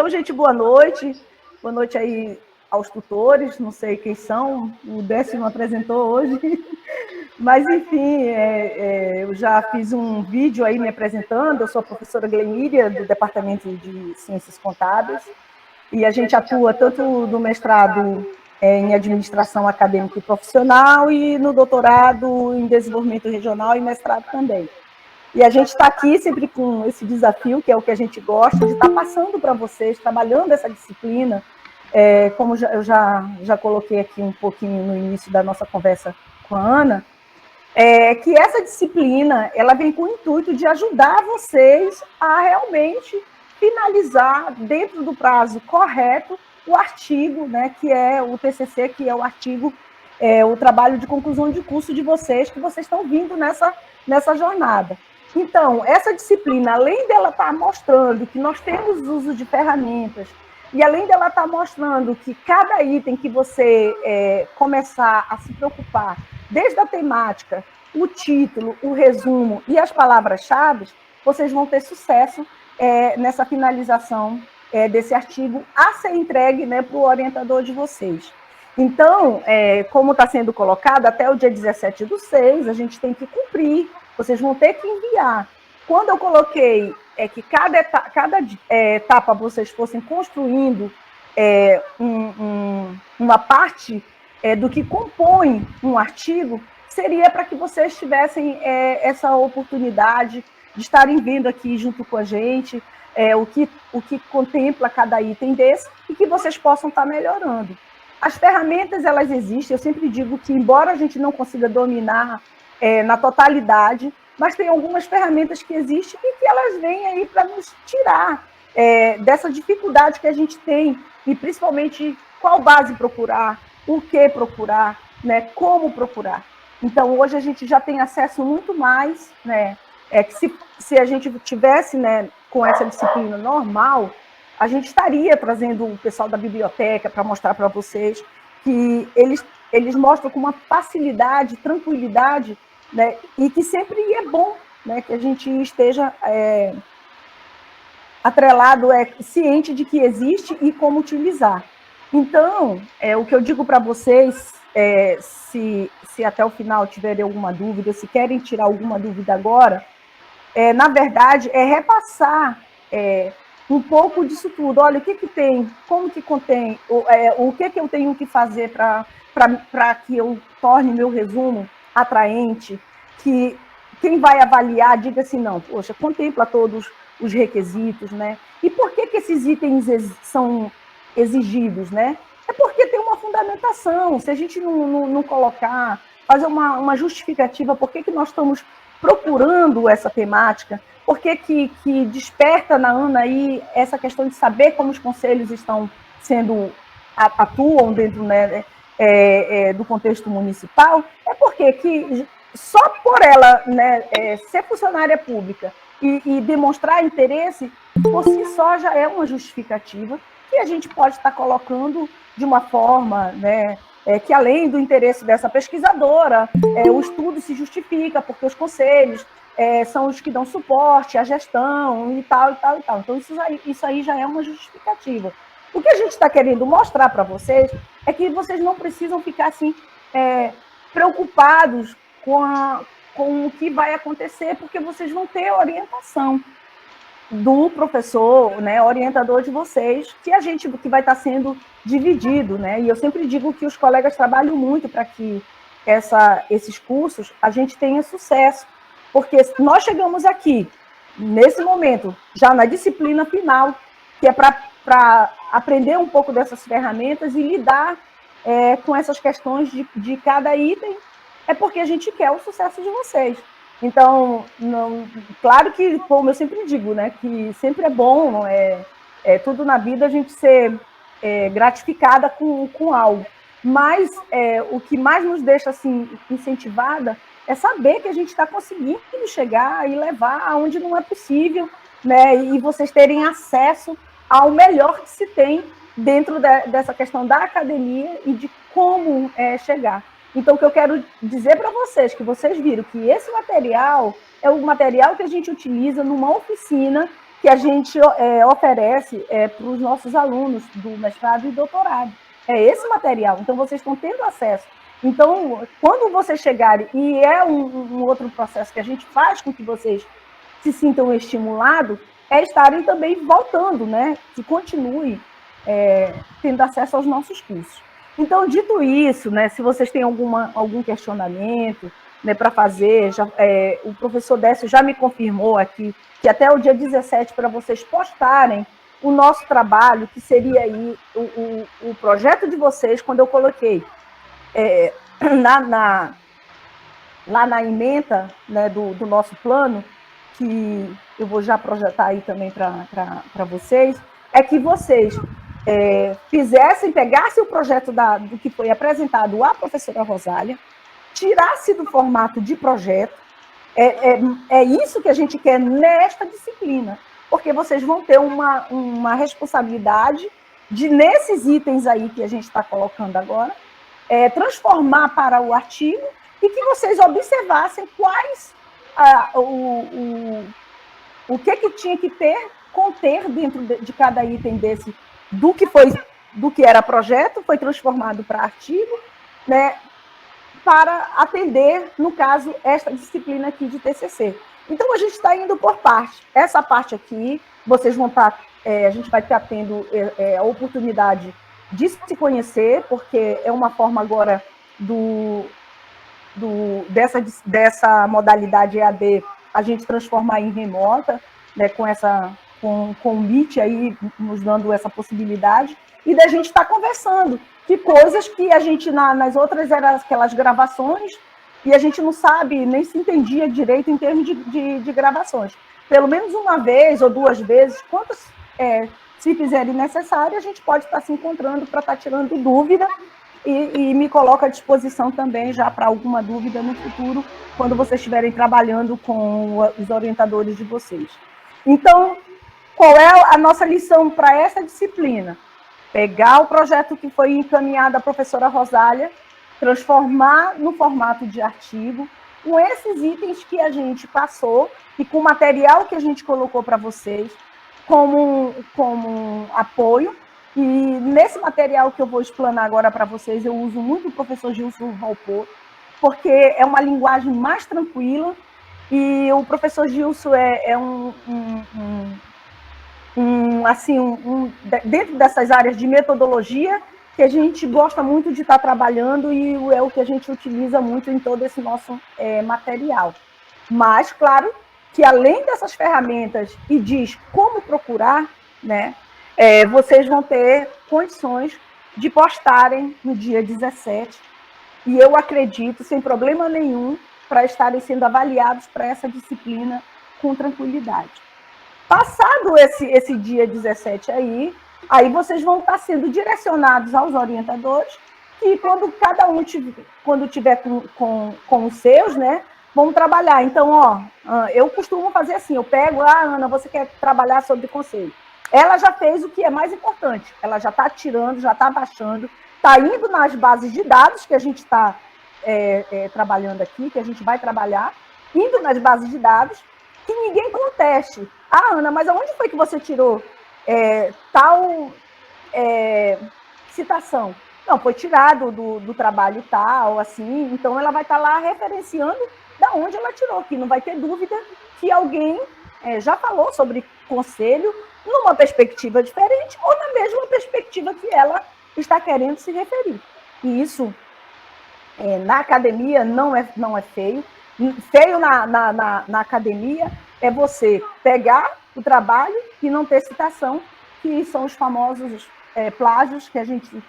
Então, gente, boa noite. Boa noite aí aos tutores, não sei quem são, o Décio não apresentou hoje. Mas, enfim, eu já fiz um vídeo aí me apresentando. Eu sou a professora Glemíria, do Departamento de Ciências Contábeis, e a gente atua tanto no mestrado em Administração Acadêmica e Profissional e no doutorado em Desenvolvimento Regional e mestrado também. E a gente está aqui sempre com esse desafio, que é o que a gente gosta, de estar passando para vocês, trabalhando essa disciplina, como eu já coloquei aqui um pouquinho no início da nossa conversa com a Ana, que essa disciplina ela vem com o intuito de ajudar vocês a realmente finalizar, dentro do prazo correto, o artigo, né, que é o TCC, que é o artigo, o trabalho de conclusão de curso de vocês, que vocês estão vindo nessa jornada. Então, essa disciplina, além dela estar mostrando que nós temos uso de ferramentas, e além dela estar mostrando que cada item que você começar a se preocupar, desde a temática, o título, o resumo e as palavras-chave, vocês vão ter sucesso nessa finalização desse artigo a ser entregue, né, para o orientador de vocês. Então, como está sendo colocado, até o dia 17/6, a gente tem que cumprir, vocês vão ter que enviar. Quando eu coloquei que cada etapa vocês fossem construindo uma parte do que compõe um artigo, seria para que vocês tivessem essa oportunidade de estarem vendo aqui junto com a gente o que contempla cada item desse e que vocês possam estar melhorando. As ferramentas, elas existem, eu sempre digo que, embora a gente não consiga dominar na totalidade, mas tem algumas ferramentas que existem e que elas vêm aí para nos tirar dessa dificuldade que a gente tem, e principalmente qual base procurar, o que procurar, né, como procurar. Então, hoje a gente já tem acesso muito mais, né, que se a gente tivesse, né, com essa disciplina normal, a gente estaria trazendo o pessoal da biblioteca para mostrar para vocês que eles mostram com uma facilidade, tranquilidade, né, e que sempre é bom, né, que a gente esteja atrelado, ciente de que existe e como utilizar. Então, o que eu digo para vocês, se até o final tiverem alguma dúvida, se querem tirar alguma dúvida agora, na verdade, repassar um pouco disso tudo. Olha, o que tem, como que contém, o que eu tenho que fazer para que eu torne meu resumo atraente, que quem vai avaliar diga assim, não, poxa, contempla todos os requisitos, né? E por que esses itens são exigidos, né? É porque tem uma fundamentação. Se a gente não colocar, fazer uma justificativa, por que nós estamos procurando essa temática, por que desperta na Ana aí essa questão de saber como os conselhos atuam dentro, né, do contexto municipal, é porque que só por ela, né, ser funcionária pública e demonstrar interesse, por si só já é uma justificativa que a gente pode estar colocando de uma forma, né, que além do interesse dessa pesquisadora, o estudo se justifica, porque os conselhos são os que dão suporte à gestão e tal, e tal, e tal. Então, isso aí já é uma justificativa. O que a gente está querendo mostrar para vocês é que vocês não precisam ficar assim preocupados com o que vai acontecer, porque vocês vão ter orientação do professor, né, orientador de vocês, que vai estar sendo dividido, né? E eu sempre digo que os colegas trabalham muito para que esses cursos a gente tenha sucesso, porque nós chegamos aqui, nesse momento, já na disciplina final, que é para aprender um pouco dessas ferramentas e lidar com essas questões de cada item, é porque a gente quer o sucesso de vocês. Então, claro que, como eu sempre digo, né, que sempre é bom, tudo na vida a gente ser gratificada com algo, mas o que mais nos deixa assim, incentivada é saber que a gente está conseguindo chegar e levar aonde não é possível, né, e vocês terem acesso ao melhor que se tem dentro dessa questão da academia e de como chegar. Então, o que eu quero dizer para vocês, que vocês viram que esse material é o material que a gente utiliza numa oficina que a gente oferece para os nossos alunos do mestrado e doutorado. É esse material. Então, vocês estão tendo acesso. Então, quando vocês chegarem, e é um outro processo que a gente faz com que vocês se sintam estimulados, é estarem também voltando, né? Que continuem tendo acesso aos nossos cursos. Então, dito isso, né, se vocês têm algum questionamento, né, para fazer, o professor Décio já me confirmou aqui que até o dia 17 para vocês postarem o nosso trabalho, que seria aí o projeto de vocês, quando eu coloquei lá na ementa, né, do nosso plano, que eu vou já projetar aí também para vocês, é que vocês pegassem o projeto do que foi apresentado à professora Rosália, tirasse do formato de projeto. É isso que a gente quer nesta disciplina, porque vocês vão ter uma responsabilidade de, nesses itens aí que a gente está colocando agora, transformar para o artigo e que vocês observassem quais o que tinha que conter dentro de cada item desse, do que era projeto, foi transformado para artigo, né, para atender, no caso, esta disciplina aqui de TCC. Então, a gente está indo por parte. Essa parte aqui, vocês vão estar, a gente vai estar tendo a oportunidade de se conhecer, porque é uma forma agora dessa modalidade EAD, a gente transformar em remota, né, com o Meet aí nos dando essa possibilidade, e da gente estar conversando, que coisas que a gente, nas outras, eram aquelas gravações, e a gente não sabe, nem se entendia direito em termos de gravações. Pelo menos uma vez ou duas vezes, quantas se fizerem necessário, a gente pode estar se encontrando para estar tirando dúvida, e me coloco à disposição também já para alguma dúvida no futuro, quando vocês estiverem trabalhando com os orientadores de vocês. Então, qual é a nossa lição para essa disciplina? Pegar o projeto que foi encaminhado à professora Rosália, transformar no formato de artigo, com esses itens que a gente passou e com o material que a gente colocou para vocês como apoio. E nesse material que eu vou explanar agora para vocês, eu uso muito o professor Gilson Valpor, porque é uma linguagem mais tranquila, e o professor Gilson dentro dessas áreas de metodologia, que a gente gosta muito de estar trabalhando, e é o que a gente utiliza muito em todo esse nosso material. Mas, claro, que além dessas ferramentas e diz como procurar, né, vocês vão ter condições de postarem no dia 17, e eu acredito, sem problema nenhum, para estarem sendo avaliados para essa disciplina com tranquilidade. Passado esse dia 17 aí vocês vão estar sendo direcionados aos orientadores, e quando cada um tiver com os seus, né, vamos trabalhar. Então, eu costumo fazer assim, eu pego, Ana, você quer trabalhar sobre conselho. Ela já fez o que é mais importante, ela já está tirando, já está baixando, está indo nas bases de dados que a gente está trabalhando aqui, que a gente vai trabalhar, indo nas bases de dados, que ninguém conteste. Ana, mas aonde foi que você tirou tal citação? Não, foi tirado do trabalho tal, assim, então ela vai estar lá referenciando da onde ela tirou, que não vai ter dúvida que alguém já falou sobre conselho numa perspectiva diferente ou na mesma perspectiva que ela está querendo se referir. E isso, na academia, não é feio. Feio na academia é você pegar o trabalho e não ter citação, que são os famosos plágios que a gente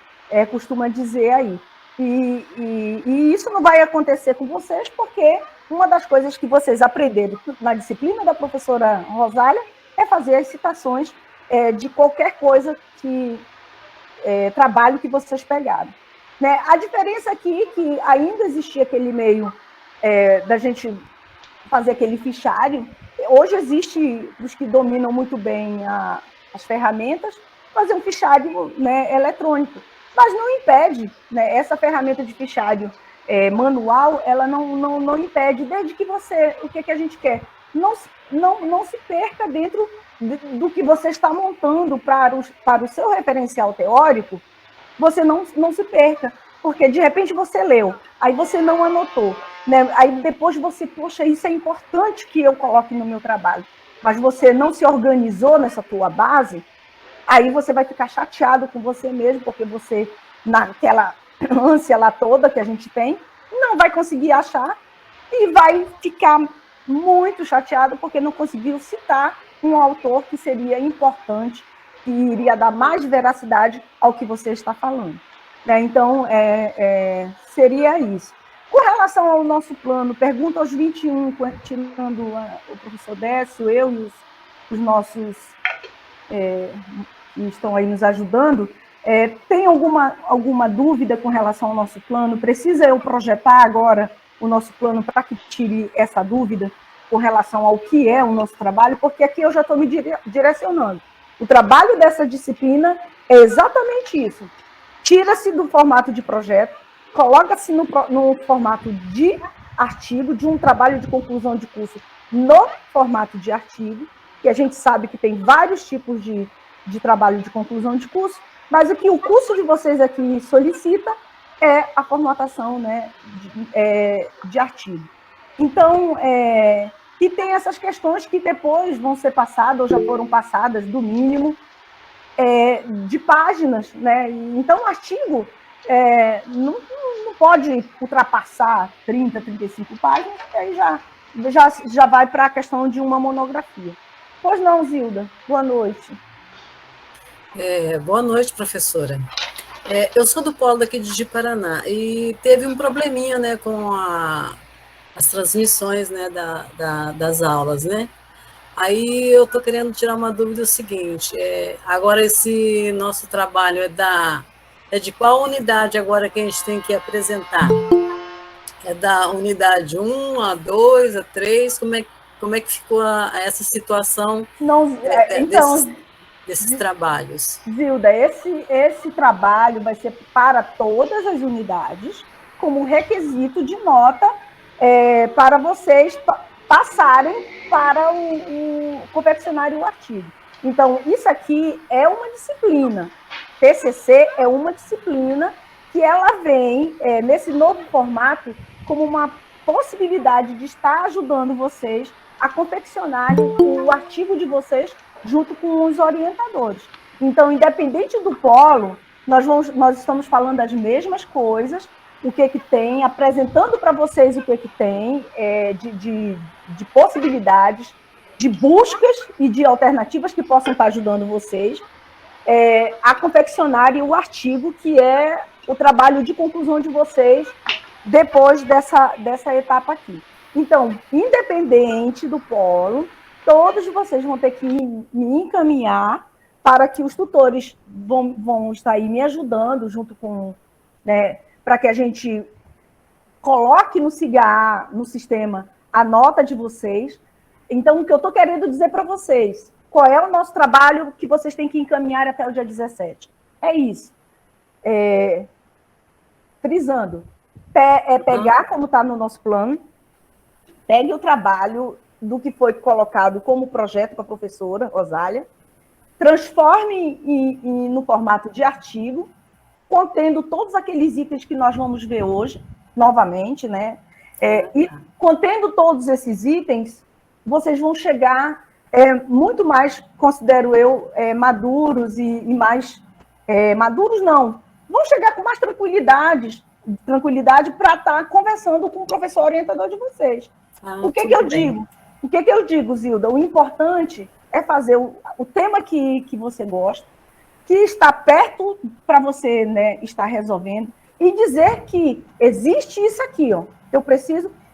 costuma dizer aí. E isso não vai acontecer com vocês, porque uma das coisas que vocês aprenderam na disciplina da professora Rosália é fazer as citações de qualquer coisa trabalho que vocês pegaram. Né? A diferença aqui é que ainda existia aquele meio da gente fazer aquele fichário. Hoje existe, os que dominam muito bem as ferramentas, fazer um fichário, né, eletrônico. Mas não impede, né, essa ferramenta de fichário manual, ela não impede, desde que o que a gente quer? não se perca dentro do que você está montando para o seu referencial teórico, você não se perca, porque de repente você leu, aí você não anotou, né? Aí depois você, poxa, isso é importante que eu coloque no meu trabalho, mas você não se organizou nessa tua base, aí você vai ficar chateado com você mesmo, porque você, naquela ânsia lá toda que a gente tem, não vai conseguir achar e vai ficar muito chateado porque não conseguiu citar um autor que seria importante, que iria dar mais veracidade ao que você está falando. Então, seria isso. Com relação ao nosso plano, pergunta aos 21, tirando o professor Décio, eu e os nossos que estão aí nos ajudando, tem alguma dúvida com relação ao nosso plano? Precisa eu projetar agora o nosso plano para que tire essa dúvida com relação ao que é o nosso trabalho? Porque aqui eu já estou me direcionando. O trabalho dessa disciplina é exatamente isso. Tira-se do formato de projeto, coloca-se no formato de artigo, de um trabalho de conclusão de curso no formato de artigo, que a gente sabe que tem vários tipos de trabalho de conclusão de curso, mas o que o curso de vocês aqui solicita é a formatação, né, de artigo. Então, e tem essas questões que depois vão ser passadas, ou já foram passadas, do mínimo, de páginas, né? Então, o artigo não pode ultrapassar 30, 35 páginas, e aí já vai para a questão de uma monografia. Pois não, Zilda? Boa noite. Boa noite, professora. Eu sou do polo daqui de Ji-Paraná e teve um probleminha, né, com as transmissões, né, das aulas, né? Aí eu estou querendo tirar uma dúvida, o seguinte, agora esse nosso trabalho é de qual unidade agora que a gente tem que apresentar? É da unidade 1, a 2, a 3, como é que ficou essa situação desses trabalhos? Zilda, esse trabalho vai ser para todas as unidades, como requisito de nota para vocês passarem para o confeccionar o artigo. Então, isso aqui é uma disciplina. TCC é uma disciplina que ela vem, nesse novo formato, como uma possibilidade de estar ajudando vocês a confeccionarem o artigo de vocês junto com os orientadores. Então, independente do polo, nós estamos falando as mesmas coisas, o que tem, apresentando para vocês o que tem de possibilidades, de buscas e de alternativas que possam estar ajudando vocês a confeccionarem o artigo, que é o trabalho de conclusão de vocês depois dessa etapa aqui. Então, independente do polo, todos vocês vão ter que me encaminhar para que os tutores vão estar aí me ajudando, junto com, né, para que a gente coloque no CIGA, no sistema, a nota de vocês. Então, o que eu estou querendo dizer para vocês, qual é o nosso trabalho que vocês têm que encaminhar até o dia 17? É isso. Frisando, pegar, como está no nosso plano, pegue o trabalho do que foi colocado como projeto para a professora Rosália, transforme no formato de artigo, contendo todos aqueles itens que nós vamos ver hoje, novamente, né? E contendo todos esses itens, vocês vão chegar muito mais, considero eu, maduros e mais... maduros não, vão chegar com mais tranquilidade para estar conversando com o professor orientador de vocês. O que eu digo? O que eu digo, Zilda? O importante é fazer o tema que você gosta, que está perto para você, né, estar resolvendo, e dizer que existe isso aqui, ó.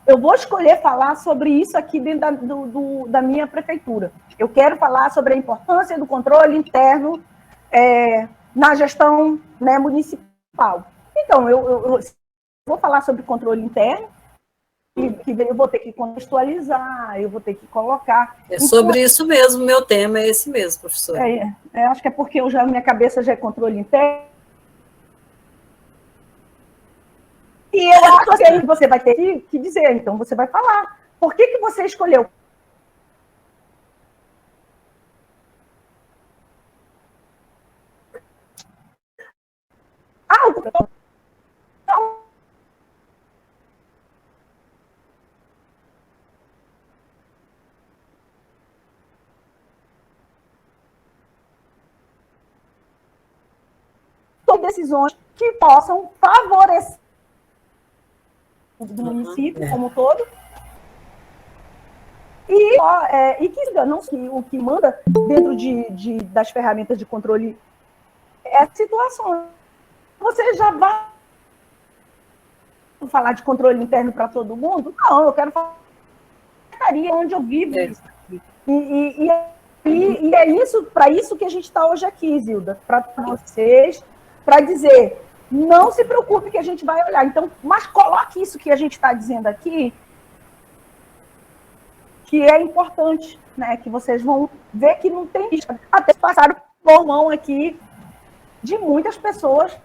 Eu vou escolher falar sobre isso aqui dentro da minha prefeitura. Eu quero falar sobre a importância do controle interno na gestão, né, municipal. Então, eu vou falar sobre controle interno, que eu vou ter que contextualizar, eu vou ter que colocar... É sobre isso mesmo, meu tema é esse mesmo, professora. Acho que é porque minha cabeça já é controle interno. E eu acho que aí você vai ter que dizer, então você vai falar. Por que você escolheu decisões que possam favorecer do município como um todo, e que não o que manda dentro das ferramentas de controle é a situação. Você já vai falar de controle interno para todo mundo? Não, eu quero falar onde eu vivo isso aqui. E é isso, para isso que a gente está hoje aqui, Zilda, para vocês, para dizer, não se preocupe que a gente vai olhar. Então, mas coloque isso que a gente está dizendo aqui, que é importante, né? Que vocês vão ver que não tem risco. Até passaram por mão aqui de muitas pessoas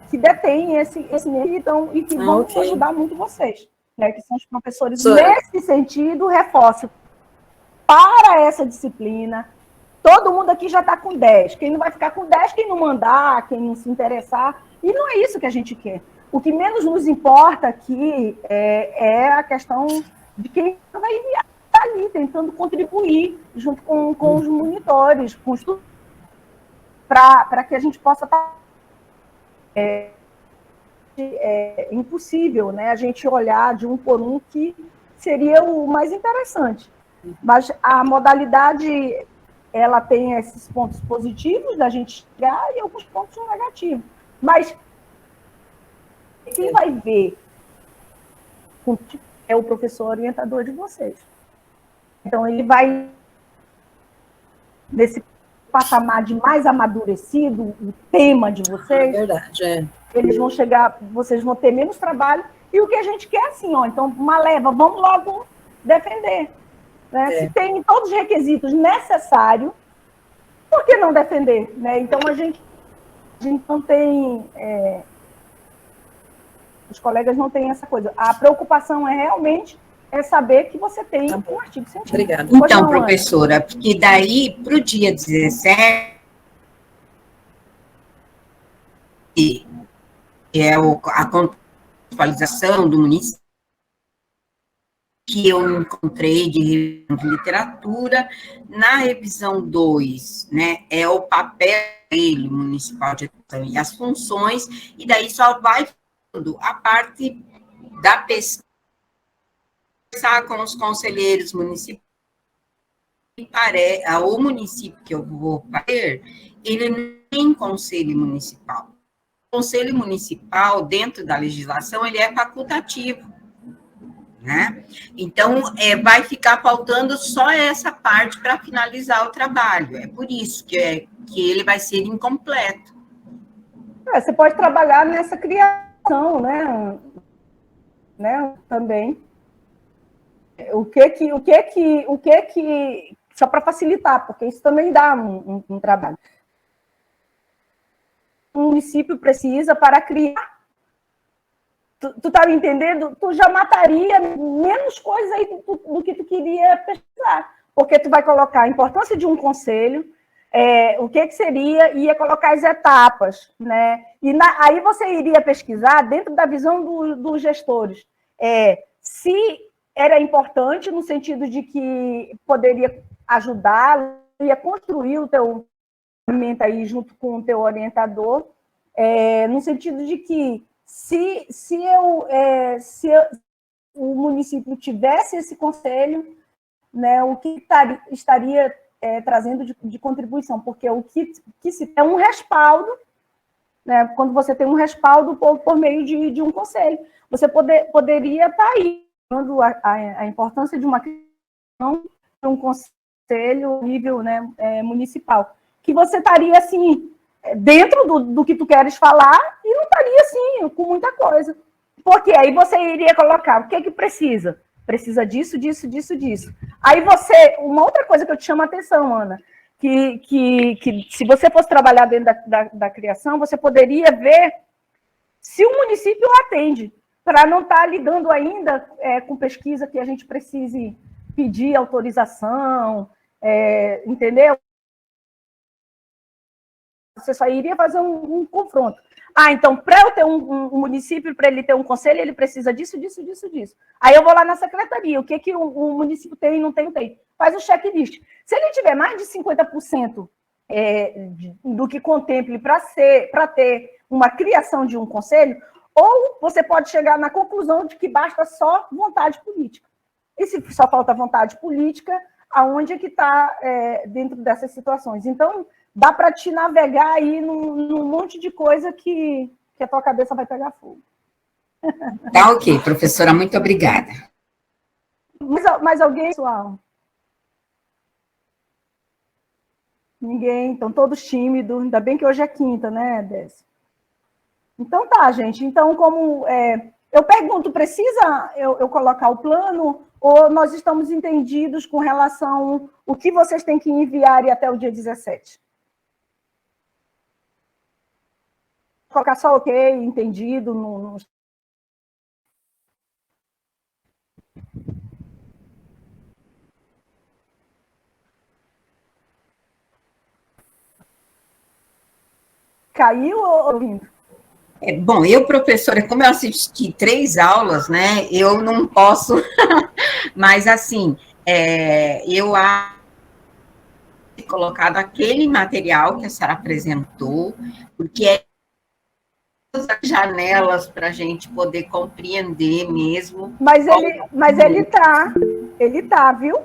que detêm esse nível e que vão ajudar muito vocês, né? Que são os professores. Nesse sentido, reforço, para essa disciplina, todo mundo aqui já está com 10. Quem não vai ficar com 10, quem não mandar, quem não se interessar. E não é isso que a gente quer. O que menos nos importa aqui é a questão de quem vai estar ali, tentando contribuir junto com os monitores, com os para que a gente possa estar... É impossível, né, a gente olhar de um por um, que seria o mais interessante. Mas a modalidade, ela tem esses pontos positivos da gente chegar e alguns pontos negativos. Mas quem vai ver é o professor orientador de vocês. Então, ele vai, nesse patamar de mais amadurecido, o tema de vocês... É verdade, Eles vão chegar, vocês vão ter menos trabalho, e o que a gente quer assim, então, uma leva, vamos logo defender. Né? Se tem todos os requisitos necessários, por que não defender? Né? Então, a gente não tem... os colegas não têm essa coisa. A preocupação é realmente saber que você tem um artigo científico. Obrigada. Então, professora, porque daí, para o dia 17, que é a contextualização do município, que eu encontrei de literatura, na revisão 2, né, é o papel municipal de educação e as funções, e daí só vai a parte da pesquisa com os conselheiros municipais. O município que eu vou fazer, ele não tem conselho municipal. O conselho municipal, dentro da legislação, ele é facultativo, né? Então, vai ficar faltando só essa parte para finalizar o trabalho. É por isso que ele vai ser incompleto. Você pode trabalhar nessa criação, né? Também. O que só para facilitar, porque isso também dá um trabalho. O município precisa para criar. Tu tá me entendendo? Tu já mataria menos coisa aí do que tu queria pesquisar, porque tu vai colocar a importância de um conselho, o que seria, ia colocar as etapas, né? E aí você iria pesquisar dentro da visão dos gestores, se era importante no sentido de que poderia ajudar, ia construir o teu movimento aí junto com o teu orientador, no sentido de que se o município tivesse esse conselho, né, o que estaria trazendo de contribuição, porque o que se é um respaldo, né, quando você tem um respaldo por meio de um conselho, você poderia estar aí dando a importância de uma criação de um conselho nível, né, municipal, que você estaria assim dentro do que tu queres falar e não estaria assim com muita coisa, porque aí você iria colocar o que precisa disso, disso, disso, disso. Aí uma outra coisa que eu te chamo a atenção, Ana, que se você fosse trabalhar dentro da criação, você poderia ver se o município atende, para não estar lidando ainda com pesquisa que a gente precise pedir autorização, entendeu? Você só iria fazer um confronto. Então, para eu ter um município, para ele ter um conselho, ele precisa disso, disso, disso, disso. Aí eu vou lá na secretaria, o que o município tem e não tem. Faz o checklist. Se ele tiver mais de 50% do que contemple para ter uma criação de um conselho, ou você pode chegar na conclusão de que basta só vontade política. E se só falta vontade política, aonde é que está dentro dessas situações? Então, dá para te navegar aí num monte de coisa que a tua cabeça vai pegar fogo. Tá ok, professora, muito obrigada. Mais alguém, pessoal? Ninguém, então todos tímidos. Ainda bem que hoje é quinta, né, Décio? Então tá, gente. Então, como eu pergunto, precisa eu colocar o plano ou nós estamos entendidos com relação ao que vocês têm que enviar até o dia 17? Colocar só ok, entendido, no... Caiu ou ouvindo? Bom, eu, professora, como eu assisti 3 aulas, né, eu não posso, mas assim, eu acho colocado aquele material que a senhora apresentou, porque é as janelas para a gente poder compreender mesmo. Mas ele tá, viu?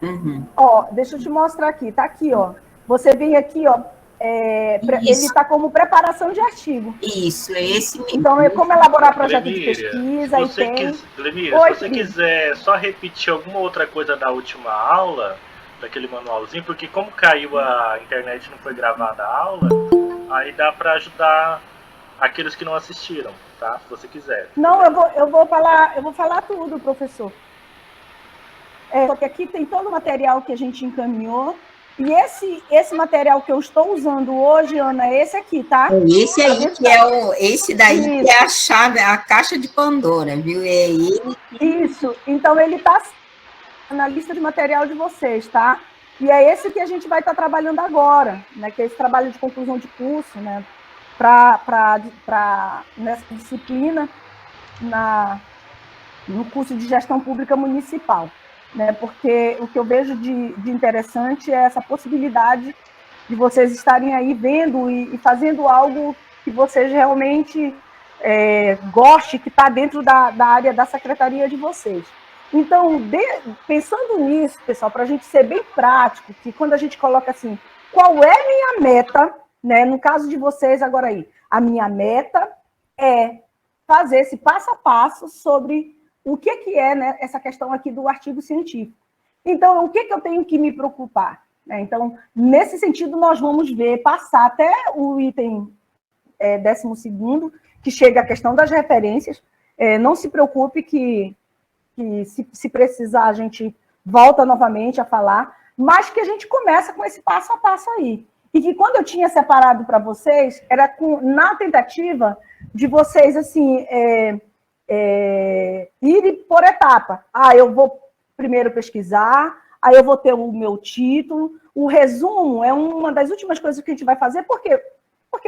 Uhum. Ó, deixa eu te mostrar aqui, tá aqui, ó. Você vem aqui, ó, ele está como preparação de artigo. Isso, é esse mesmo. Então, é como elaborar projeto Lemíria, de pesquisa e tem... Lemíria, Oi, se você quiser só repetir alguma outra coisa da última aula, daquele manualzinho, porque como caiu a internet e não foi gravada a aula, aí dá para ajudar aqueles que não assistiram, tá? Se você quiser. Não, eu vou falar tudo, professor. Porque aqui tem todo o material que a gente encaminhou. E esse material que eu estou usando hoje, Ana, é esse aqui, tá? Esse aí que esse daí que é a chave, a caixa de Pandora, viu? É ele. Isso. Então ele está na lista de material de vocês, tá? E é esse que a gente vai estar trabalhando agora, né? Que é esse trabalho de conclusão de curso, né? Para nessa disciplina no curso de gestão pública municipal. Né, porque o que eu vejo de interessante é essa possibilidade de vocês estarem aí vendo e fazendo algo que vocês realmente gostem, que está dentro da área da secretaria de vocês. Então, pensando nisso, pessoal, para a gente ser bem prático, que quando a gente coloca assim, qual é a minha meta, né, no caso de vocês agora aí, a minha meta é fazer esse passo a passo sobre o que é, né, essa questão aqui do artigo científico. Então, o que eu tenho que me preocupar? Então, nesse sentido, nós vamos passar até o item 12º, que chega a questão das referências. Não se preocupe que se precisar, a gente volta novamente a falar, mas que a gente começa com esse passo a passo aí. E que quando eu tinha separado para vocês, era na tentativa de vocês, assim... ir por etapa. Eu vou primeiro pesquisar, aí eu vou ter o meu título. O resumo é uma das últimas coisas que a gente vai fazer, porque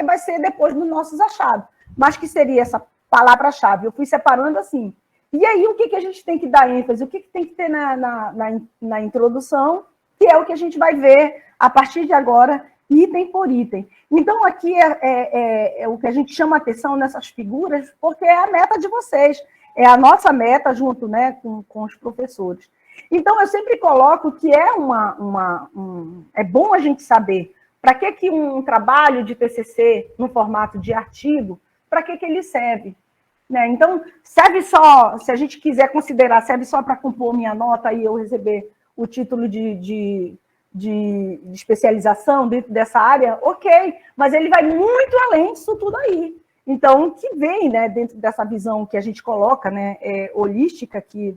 vai ser depois dos nossos achados. Mas que seria essa palavra-chave? Eu fui separando assim. E aí, o que a gente tem que dar ênfase? O que tem que ter na introdução? Que é o que a gente vai ver a partir de agora, item por item. Então, aqui é o que a gente chama atenção nessas figuras, porque é a meta de vocês, é a nossa meta junto, né, com os professores. Então, eu sempre coloco que é bom a gente saber para que um trabalho de TCC no formato de artigo, para que ele serve. Né? Então, serve só, se a gente quiser considerar, serve só para compor minha nota e eu receber o título de especialização dentro dessa área, ok, mas ele vai muito além disso tudo aí. Então, que vem, né, dentro dessa visão que a gente coloca, né, holística, que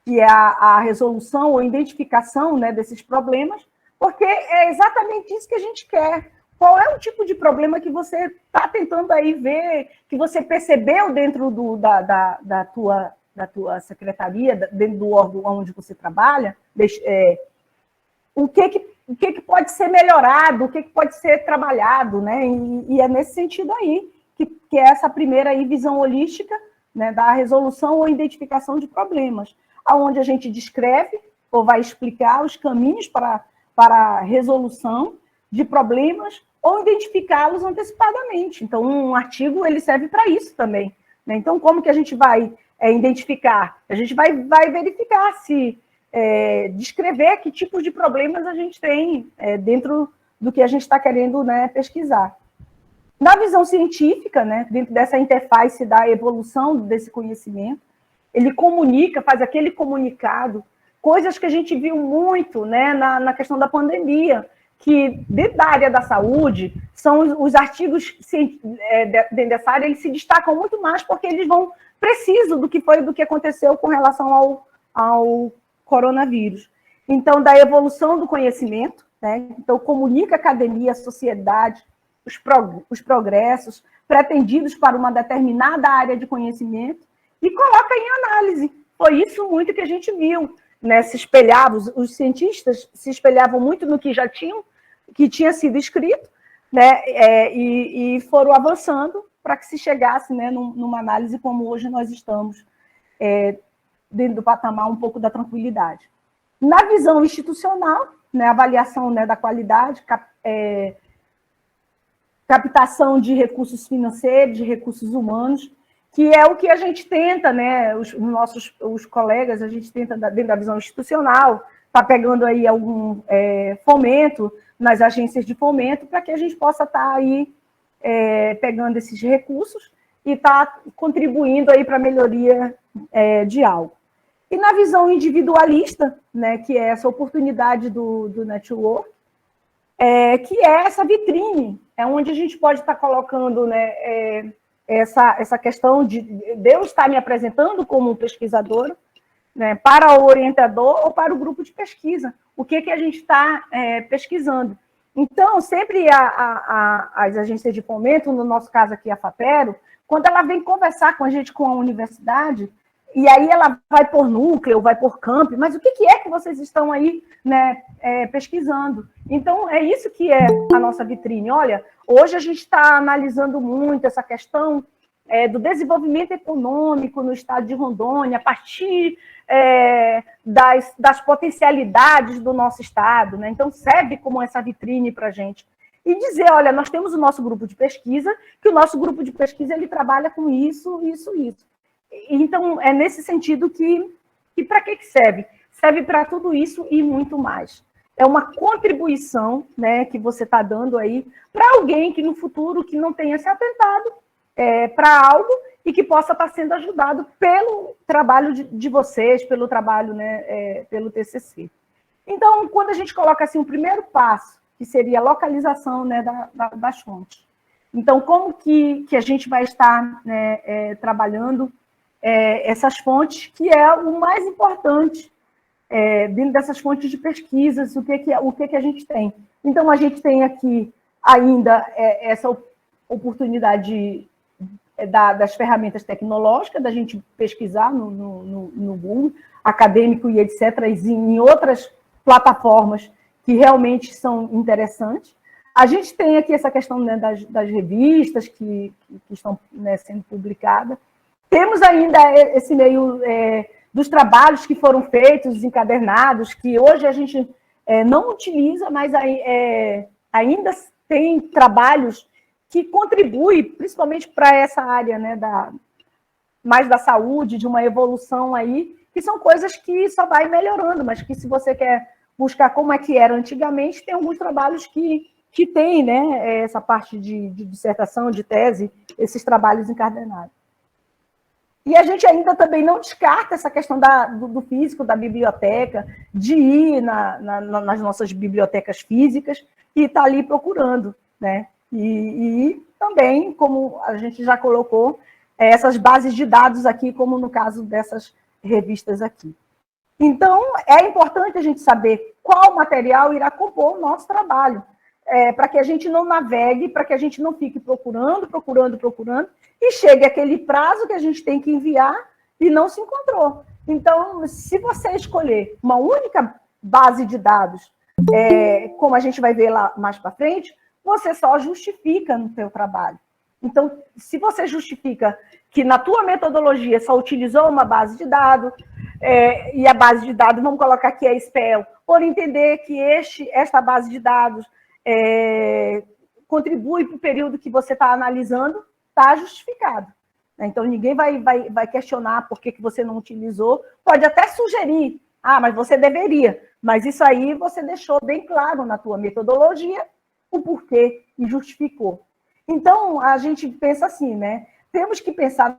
é a resolução ou identificação, né, desses problemas, porque é exatamente isso que a gente quer. Qual é o tipo de problema que você está tentando aí ver, que você percebeu dentro da tua secretaria, dentro do órgão onde você trabalha, o que pode ser melhorado, o que pode ser trabalhado, né? E é nesse sentido aí que é essa primeira aí visão holística, né, da resolução ou identificação de problemas, aonde a gente descreve ou vai explicar os caminhos para a resolução, de problemas ou identificá-los antecipadamente. Então, um artigo ele serve para isso também, né? Então, como que a gente vai identificar? A gente vai verificar se descrever que tipos de problemas a gente tem dentro do que a gente está querendo, né, pesquisar. Na visão científica, né, dentro dessa interface da evolução desse conhecimento, ele comunica, faz aquele comunicado, coisas que a gente viu muito, né, na questão da pandemia, que dentro da área da saúde, são os artigos dentro dessa área, eles se destacam muito mais porque eles vão preciso do que aconteceu com relação ao coronavírus. Então, da evolução do conhecimento, né? Então, comunica a academia, a sociedade, os progressos pretendidos para uma determinada área de conhecimento e coloca em análise. Foi isso muito que a gente viu, né? Os cientistas se espelhavam muito no que que tinha sido escrito, né? E foram avançando para que se chegasse, né, numa análise como hoje nós estamos, dentro do patamar um pouco da tranquilidade. Na visão institucional, né, avaliação, né, da qualidade, captação de recursos financeiros, de recursos humanos, que é o que a gente tenta, né, os colegas, a gente tenta, dentro da visão institucional, está pegando aí algum fomento nas agências de fomento, para que a gente possa estar aí pegando esses recursos e estar contribuindo aí para a melhoria de algo. E na visão individualista, né, que é essa oportunidade do network, que é essa vitrine, onde a gente pode estar colocando, né, essa questão de eu estar me apresentando como pesquisadora, né, para o orientador ou para o grupo de pesquisa, o que a gente está pesquisando. Então, sempre as agências de fomento, no nosso caso aqui a FAPERO, quando ela vem conversar com a gente, com a universidade, e aí ela vai por núcleo, vai por campo, mas o que é que vocês estão aí, né, pesquisando? Então, é isso que é a nossa vitrine. Olha, hoje a gente está analisando muito essa questão do desenvolvimento econômico no estado de Rondônia, a partir das potencialidades do nosso estado, né? Então, serve como essa vitrine para a gente. E dizer, olha, nós temos o nosso grupo de pesquisa, que o nosso grupo de pesquisa ele trabalha com isso, isso, isso. Então, é nesse sentido que para que serve? Serve para tudo isso e muito mais. É uma contribuição, né, que você está dando aí para alguém que no futuro que não tenha se atentado para algo e que possa estar sendo ajudado pelo trabalho de vocês, pelo trabalho, né, pelo TCC. Então, quando a gente coloca assim, o primeiro passo, que seria a localização, né, das fontes. Então, como que a gente vai estar, né, trabalhando essas fontes, que é o mais importante dentro dessas fontes de pesquisas, o que a gente tem. Então, a gente tem aqui ainda essa oportunidade das ferramentas tecnológicas, da gente pesquisar no Google, acadêmico e etc., e em outras plataformas que realmente são interessantes. A gente tem aqui essa questão, né, das revistas que estão, né, sendo publicadas. Temos ainda esse meio dos trabalhos que foram feitos, encadernados, que hoje a gente não utiliza, mas ainda tem trabalhos que contribuem, principalmente para essa área, né, mais da saúde, de uma evolução aí, que são coisas que só vai melhorando, mas que se você quer buscar como é que era antigamente, tem alguns trabalhos que tem, né, essa parte de dissertação, de tese, esses trabalhos encadernados. E a gente ainda também não descarta essa questão do físico, da biblioteca, de ir nas nossas bibliotecas físicas e estar ali procurando, né? E também, como a gente já colocou, essas bases de dados aqui, como no caso dessas revistas aqui. Então, é importante a gente saber qual material irá compor o nosso trabalho, para que a gente não navegue, para que a gente não fique procurando, e chegue aquele prazo que a gente tem que enviar e não se encontrou. Então, se você escolher uma única base de dados, como a gente vai ver lá mais para frente, você só justifica no seu trabalho. Então, se você justifica que na tua metodologia só utilizou uma base de dados, e a base de dados, vamos colocar aqui a SPEL, por entender que esta base de dados contribui para o período que você está analisando, está justificado. Então, ninguém vai questionar por que você não utilizou. Pode até sugerir, mas você deveria. Mas isso aí você deixou bem claro na tua metodologia o porquê e justificou. Então, a gente pensa assim, né? Temos que pensar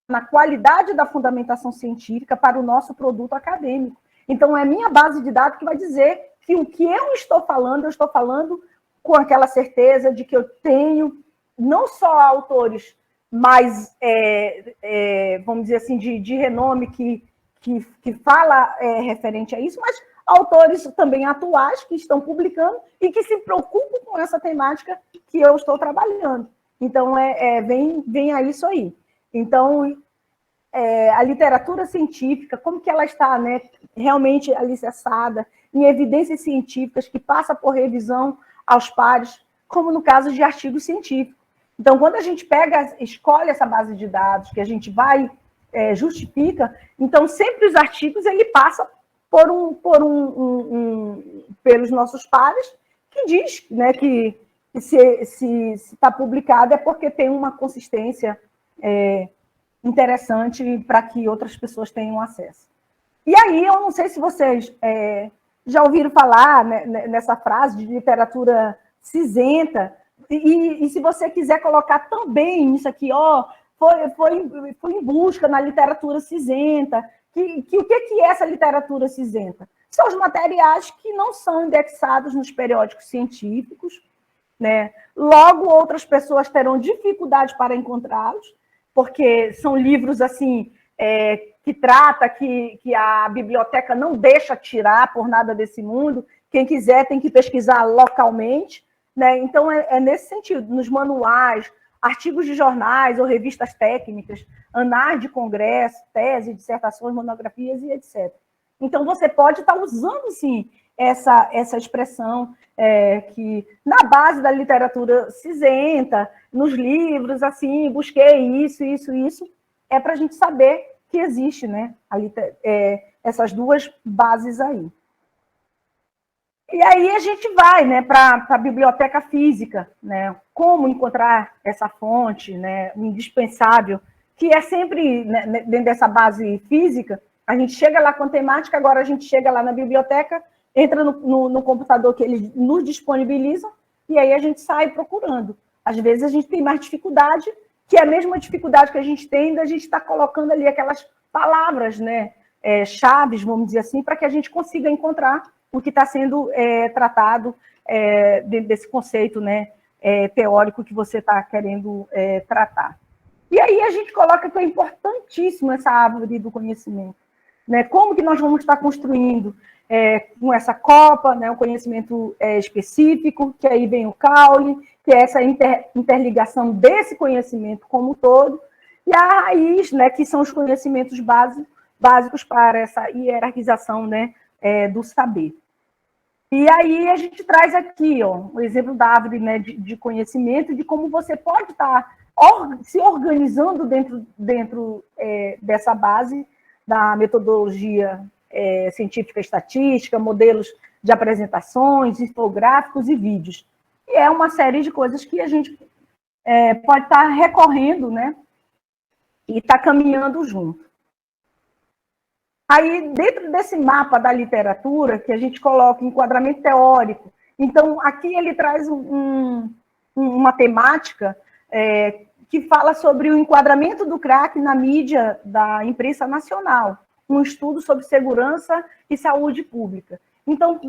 na qualidade da fundamentação científica para o nosso produto acadêmico. Então, é minha base de dados que vai dizer que o que eu estou falando com aquela certeza de que eu tenho não só autores mais, vamos dizer assim, de renome que fala referente a isso, mas autores também atuais que estão publicando e que se preocupam com essa temática que eu estou trabalhando. Então, vem a isso aí. Então, a literatura científica, como que ela está, né, realmente alicerçada em evidências científicas que passa por revisão aos pares, como no caso de artigos científicos. Então, quando a gente escolhe essa base de dados, que a gente vai, justifica, então sempre os artigos ele passa pelos nossos pares, que diz, né, que se está publicado é porque tem uma consistência interessante para que outras pessoas tenham acesso. E aí, eu não sei se vocês já ouviram falar, né, nessa frase de literatura cinzenta, e se você quiser colocar também isso aqui, foi em busca na literatura cinzenta, o que é essa literatura cinzenta? São os materiais que não são indexados nos periódicos científicos, né? Logo, outras pessoas terão dificuldade para encontrá-los, porque são livros assim que trata que a biblioteca não deixa tirar por nada desse mundo. Quem quiser tem que pesquisar localmente, né? Então, é nesse sentido, nos manuais, artigos de jornais ou revistas técnicas, anais de congresso, tese, dissertações, monografias e etc. Então, você pode estar usando, sim, essa expressão que, na base da literatura cinzenta, nos livros, assim, busquei isso, é para a gente saber que existe, né, essas duas bases aí. E aí a gente vai, né, para a biblioteca física, né, como encontrar essa fonte, né, indispensável, que é sempre, né, dentro dessa base física. A gente chega lá com a temática, agora a gente chega lá na biblioteca, entra no computador que eles nos disponibilizam, e aí a gente sai procurando. Às vezes a gente tem mais dificuldade, que é a mesma dificuldade que a gente tem da gente estar colocando ali aquelas palavras, né, chaves, vamos dizer assim, para que a gente consiga encontrar o que está sendo tratado dentro desse conceito, né, teórico que você está querendo tratar. E aí a gente coloca que é importantíssimo essa árvore do conhecimento, né? Como que nós vamos estar construindo com essa copa, né, um conhecimento específico, que aí vem o caule, que é essa interligação desse conhecimento como um todo, e a raiz, né, que são os conhecimentos básicos para essa hierarquização, né, do saber. E aí a gente traz aqui, o exemplo da árvore, né, de conhecimento, de como você pode estar se organizando dentro dessa base da metodologia científica estatística, modelos de apresentações, infográficos e vídeos. E é uma série de coisas que a gente pode estar recorrendo, né, e estar caminhando junto. Aí, dentro desse mapa da literatura, que a gente coloca enquadramento teórico, então, aqui ele traz uma temática que fala sobre o enquadramento do crack na mídia da imprensa nacional, um estudo sobre segurança e saúde pública. Então,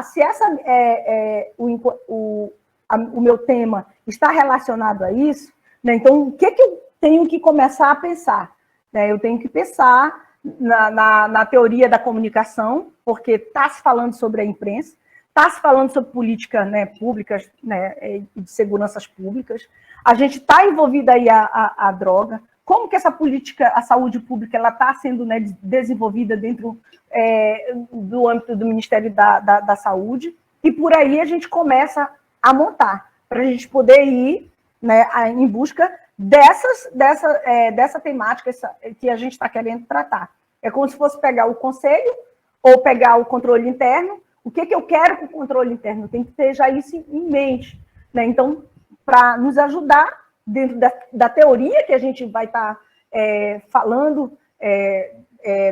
se o meu tema está relacionado a isso, né, então, o que eu tenho que começar a pensar? Né, eu tenho que pensar na teoria da comunicação, porque está se falando sobre a imprensa, está se falando sobre política, né, públicas, né, de seguranças públicas. A gente está envolvida aí a droga. Como que essa política, a saúde pública, ela está sendo, né, desenvolvida dentro do âmbito do Ministério da Saúde, e por aí a gente começa a montar, para a gente poder ir, né, em busca dessa temática que a gente está querendo tratar. É como se fosse pegar o conselho, ou pegar o controle interno, O que eu quero com o controle interno? Tem que ter já isso em mente, né? Então, para nos ajudar dentro da teoria que a gente vai estar falando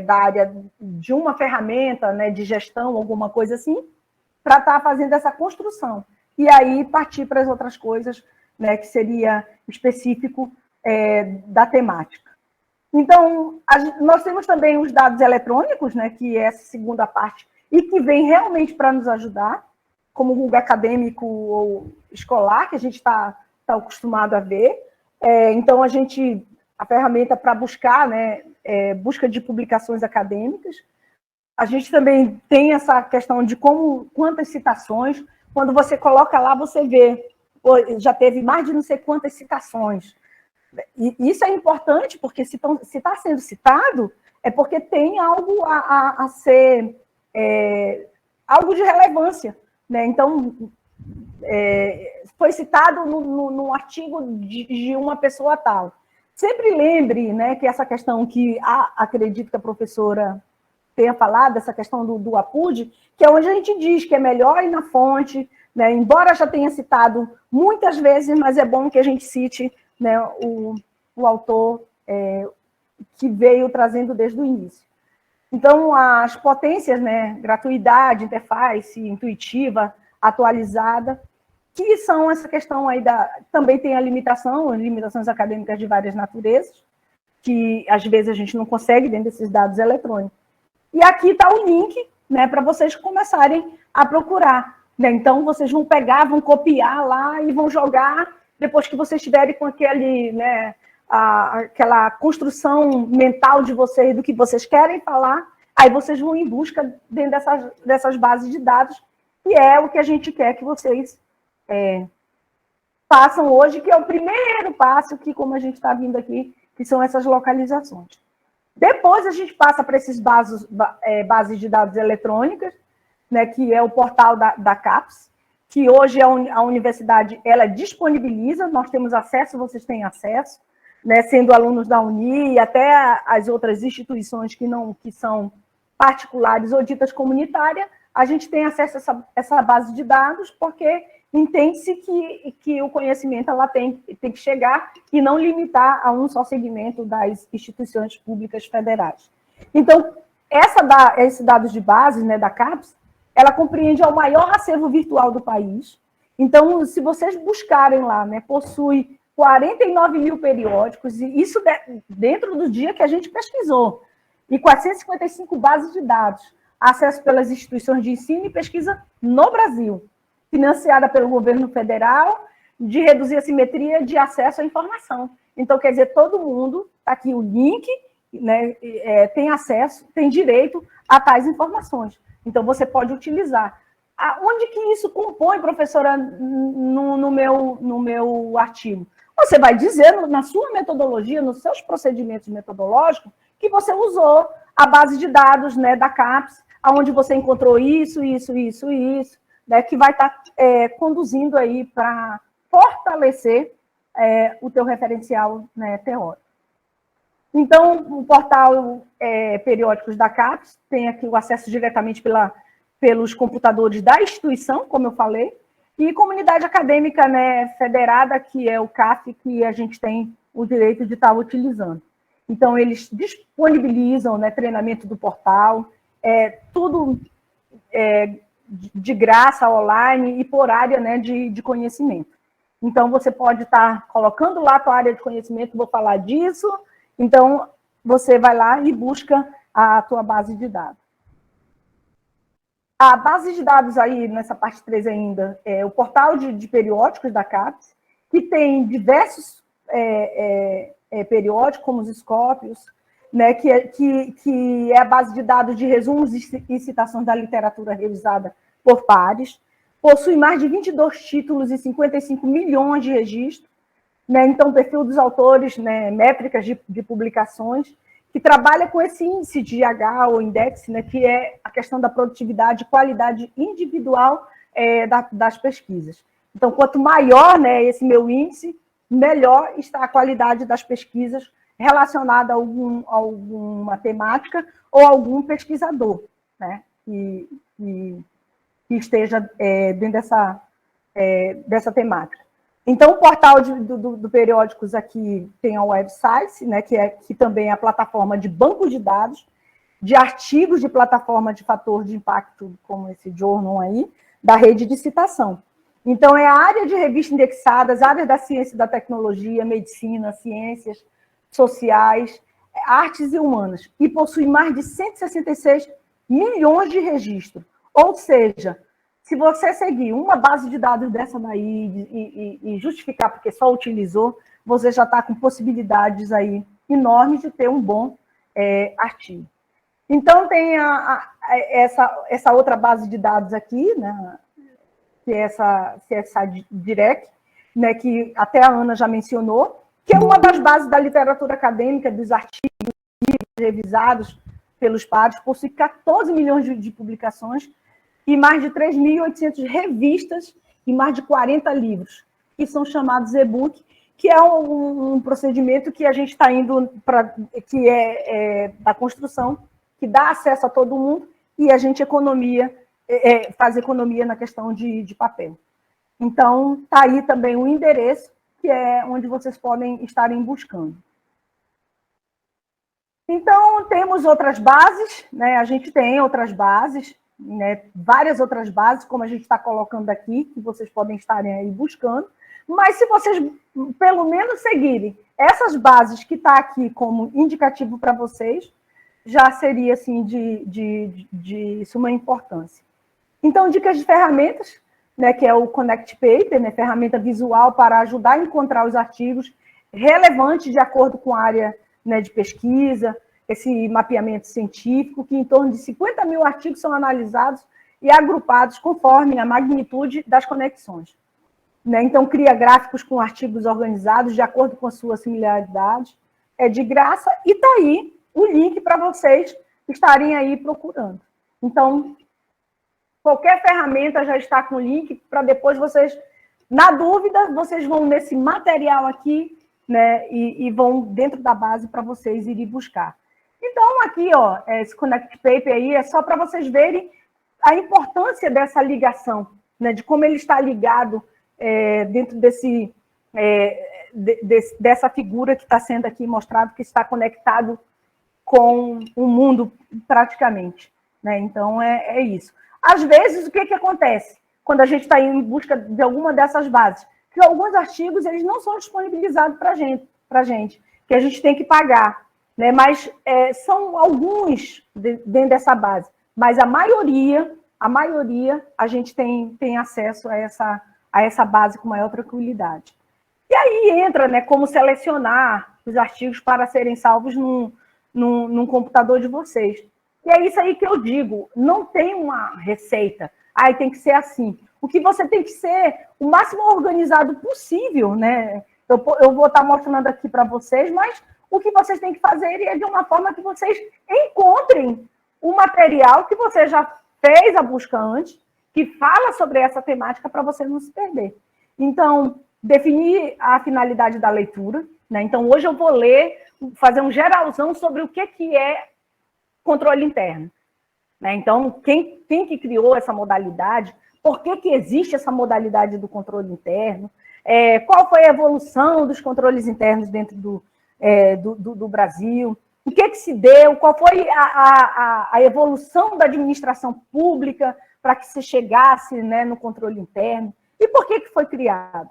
da área de uma ferramenta, né, de gestão, alguma coisa assim, para estar fazendo essa construção. E aí partir para as outras coisas, né, que seria específico da temática. Então, nós temos também os dados eletrônicos, né, que é essa segunda parte, e que vem realmente para nos ajudar, como o Google acadêmico ou escolar, que a gente está acostumado a ver. Então, a ferramenta para buscar, né, busca de publicações acadêmicas. A gente também tem essa questão de quantas citações. Quando você coloca lá, você vê, já teve mais de não sei quantas citações. E isso é importante, porque se está sendo citado, é porque tem algo a ser, algo de relevância, né? Então, foi citado no artigo de uma pessoa tal. Sempre lembre, né, que essa questão que acredito que a professora tenha falado, essa questão do APUD, que é onde a gente diz que é melhor ir na fonte, né, embora já tenha citado muitas vezes, mas é bom que a gente cite, né, o autor que veio trazendo desde o início. Então, as potências, né, gratuidade, interface, intuitiva, atualizada, que são essa questão aí também tem limitações acadêmicas de várias naturezas, que às vezes a gente não consegue dentro desses dados eletrônicos. E aqui está o link, né, para vocês começarem a procurar, né? Então, vocês vão pegar, vão copiar lá e vão jogar, depois que vocês estiverem com aquele, né, aquela construção mental de vocês, do que vocês querem falar, aí vocês vão em busca dentro dessas bases de dados, que é o que a gente quer que vocês façam hoje, que é o primeiro passo, que como a gente está vindo aqui, que são essas localizações. Depois a gente passa para esses bases de dados eletrônicas, né, que é o portal da CAPES, que hoje a universidade ela disponibiliza, nós temos acesso, vocês têm acesso, né, sendo alunos da Uni e até as outras instituições que são particulares ou ditas comunitárias, a gente tem acesso a essa base de dados, porque entende-se que o conhecimento ela tem que chegar e não limitar a um só segmento das instituições públicas federais. Então, esses dados de base, né, da CAPES, ela compreende o maior acervo virtual do país. Então, se vocês buscarem lá, né, possui 49 mil periódicos, e isso dentro do dia que a gente pesquisou, e 455 bases de dados, acesso pelas instituições de ensino e pesquisa no Brasil, financiada pelo governo federal, de reduzir a simetria de acesso à informação. Então, quer dizer, todo mundo, está aqui o link, né, tem acesso, tem direito a tais informações. Então, você pode utilizar. Onde que isso compõe, professora, no meu artigo? Você vai dizer, na sua metodologia, nos seus procedimentos metodológicos, que você usou a base de dados, né, da CAPES, onde você encontrou isso, né, que vai estar conduzindo aí para fortalecer o teu referencial, né, teórico. Então, o portal Periódicos da CAPES tem aqui o acesso diretamente pelos computadores da instituição, como eu falei, e comunidade acadêmica, né, federada, que é o CAF, que a gente tem o direito de estar utilizando. Então, eles disponibilizam, né, treinamento do portal, tudo de graça, online e por área, né, de conhecimento. Então, você pode estar colocando lá a tua área de conhecimento, vou falar disso, então, você vai lá e busca a tua base de dados. A base de dados aí, nessa parte 3 ainda, é o portal de periódicos da CAPES, que tem diversos periódicos, como os Scópios, né, que é a base de dados de resumos e citações da literatura revisada por pares, possui mais de 22 títulos e 55 milhões de registros, né, então, perfil dos autores, né, métricas de publicações, que trabalha com esse índice de IH, ou index, né, que é a questão da produtividade e qualidade individual das pesquisas. Então, quanto maior, né, esse meu índice, melhor está a qualidade das pesquisas relacionada a alguma temática ou algum pesquisador, né, que que esteja dentro dessa temática. Então, o portal do Periódicos aqui tem a website, né, que também é a plataforma de banco de dados, de artigos de plataforma de fator de impacto, como esse Journal aí, da rede de citação. Então, é a área de revistas indexadas, área da ciência e da tecnologia, medicina, ciências sociais, artes e humanas, e possui mais de 166 milhões de registros. Ou seja, se você seguir uma base de dados dessa daí e justificar porque só utilizou, você já está com possibilidades aí enormes de ter um bom artigo. Então, tem essa outra base de dados aqui, né, que é essa Direct, né, que até a Ana já mencionou, que é uma das bases da literatura acadêmica, dos artigos revisados pelos pares, possui 14 milhões de publicações e mais de 3.800 revistas e mais de 40 livros, que são chamados e-book, que é um procedimento que a gente está indo para, que é da construção, que dá acesso a todo mundo, e a gente faz economia na questão de papel. Então, está aí também o endereço, que é onde vocês podem estarem buscando. Então, temos outras bases, né? A gente tem outras bases, né? Várias outras bases, como a gente está colocando aqui, que vocês podem estarem aí buscando, mas se vocês, pelo menos, seguirem essas bases que está aqui como indicativo para vocês, já seria, assim, de suma importância. Então, dicas de ferramentas, né, que é o Connect Paper, né, ferramenta visual para ajudar a encontrar os artigos relevantes de acordo com a área, né, de pesquisa, esse mapeamento científico, que em torno de 50 mil artigos são analisados e agrupados conforme a magnitude das conexões. Né? Então, cria gráficos com artigos organizados de acordo com a sua similaridade, é de graça, e está aí o link para vocês estarem aí procurando. Então, qualquer ferramenta já está com o link para depois vocês, na dúvida, vocês vão nesse material aqui, né, e vão dentro da base para vocês irem buscar. Então, aqui, ó, esse Connect Paper aí é só para vocês verem a importância dessa ligação, né, de como ele está ligado dentro dessa figura que está sendo aqui mostrado, que está conectado com o mundo praticamente. Né? Então, é isso. Às vezes, o que acontece quando a gente está em busca de alguma dessas bases? Que alguns artigos eles não são disponibilizados para a gente, que a gente tem que pagar. Né? Mas são alguns dentro dessa base. Mas a maioria a gente tem acesso a essa base com maior tranquilidade. E aí entra, né, como selecionar os artigos para serem salvos num computador de vocês. E é isso aí que eu digo, não tem uma receita, tem que ser assim. O que você tem que ser o máximo organizado possível, né? Eu vou estar mostrando aqui para vocês, mas o que vocês têm que fazer é de uma forma que vocês encontrem o material que você já fez a busca antes, que fala sobre essa temática para você não se perder. Então, definir a finalidade da leitura, né? Então, hoje eu vou fazer um geralzão sobre o que é controle interno. Né? Então, quem que criou essa modalidade, por que existe essa modalidade do controle interno, qual foi a evolução dos controles internos dentro do Brasil, o que se deu, qual foi a evolução da administração pública para que se chegasse, né, no controle interno, e por que foi criado.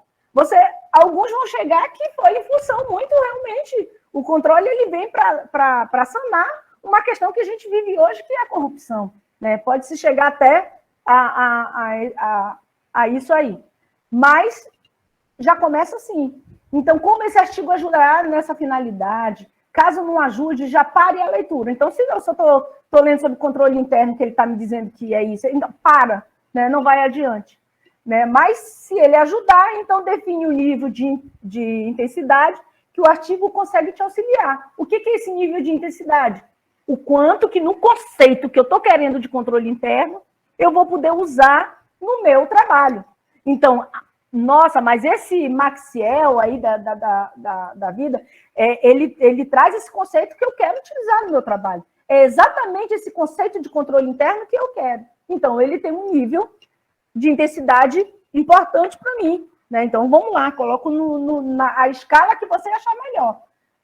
Alguns vão chegar que foi em função muito, realmente, o controle ele vem para sanar uma questão que a gente vive hoje, que é a corrupção. Né? Pode-se chegar até a isso aí. Mas já começa assim. Então, como esse artigo ajudará nessa finalidade? Caso não ajude, já pare a leitura. Então, se eu só estou lendo sobre controle interno, que ele está me dizendo que é isso, então para, né? Não vai adiante. Né? Mas, se ele ajudar, então define o nível de intensidade que o artigo consegue te auxiliar. O que é esse nível de intensidade? O quanto que no conceito que eu estou querendo de controle interno, eu vou poder usar no meu trabalho. Então, nossa, mas esse Maxiel aí da vida, ele traz esse conceito que eu quero utilizar no meu trabalho. É exatamente esse conceito de controle interno que eu quero. Então, ele tem um nível de intensidade importante para mim, né? Então, vamos lá, coloco na escala que você achar melhor.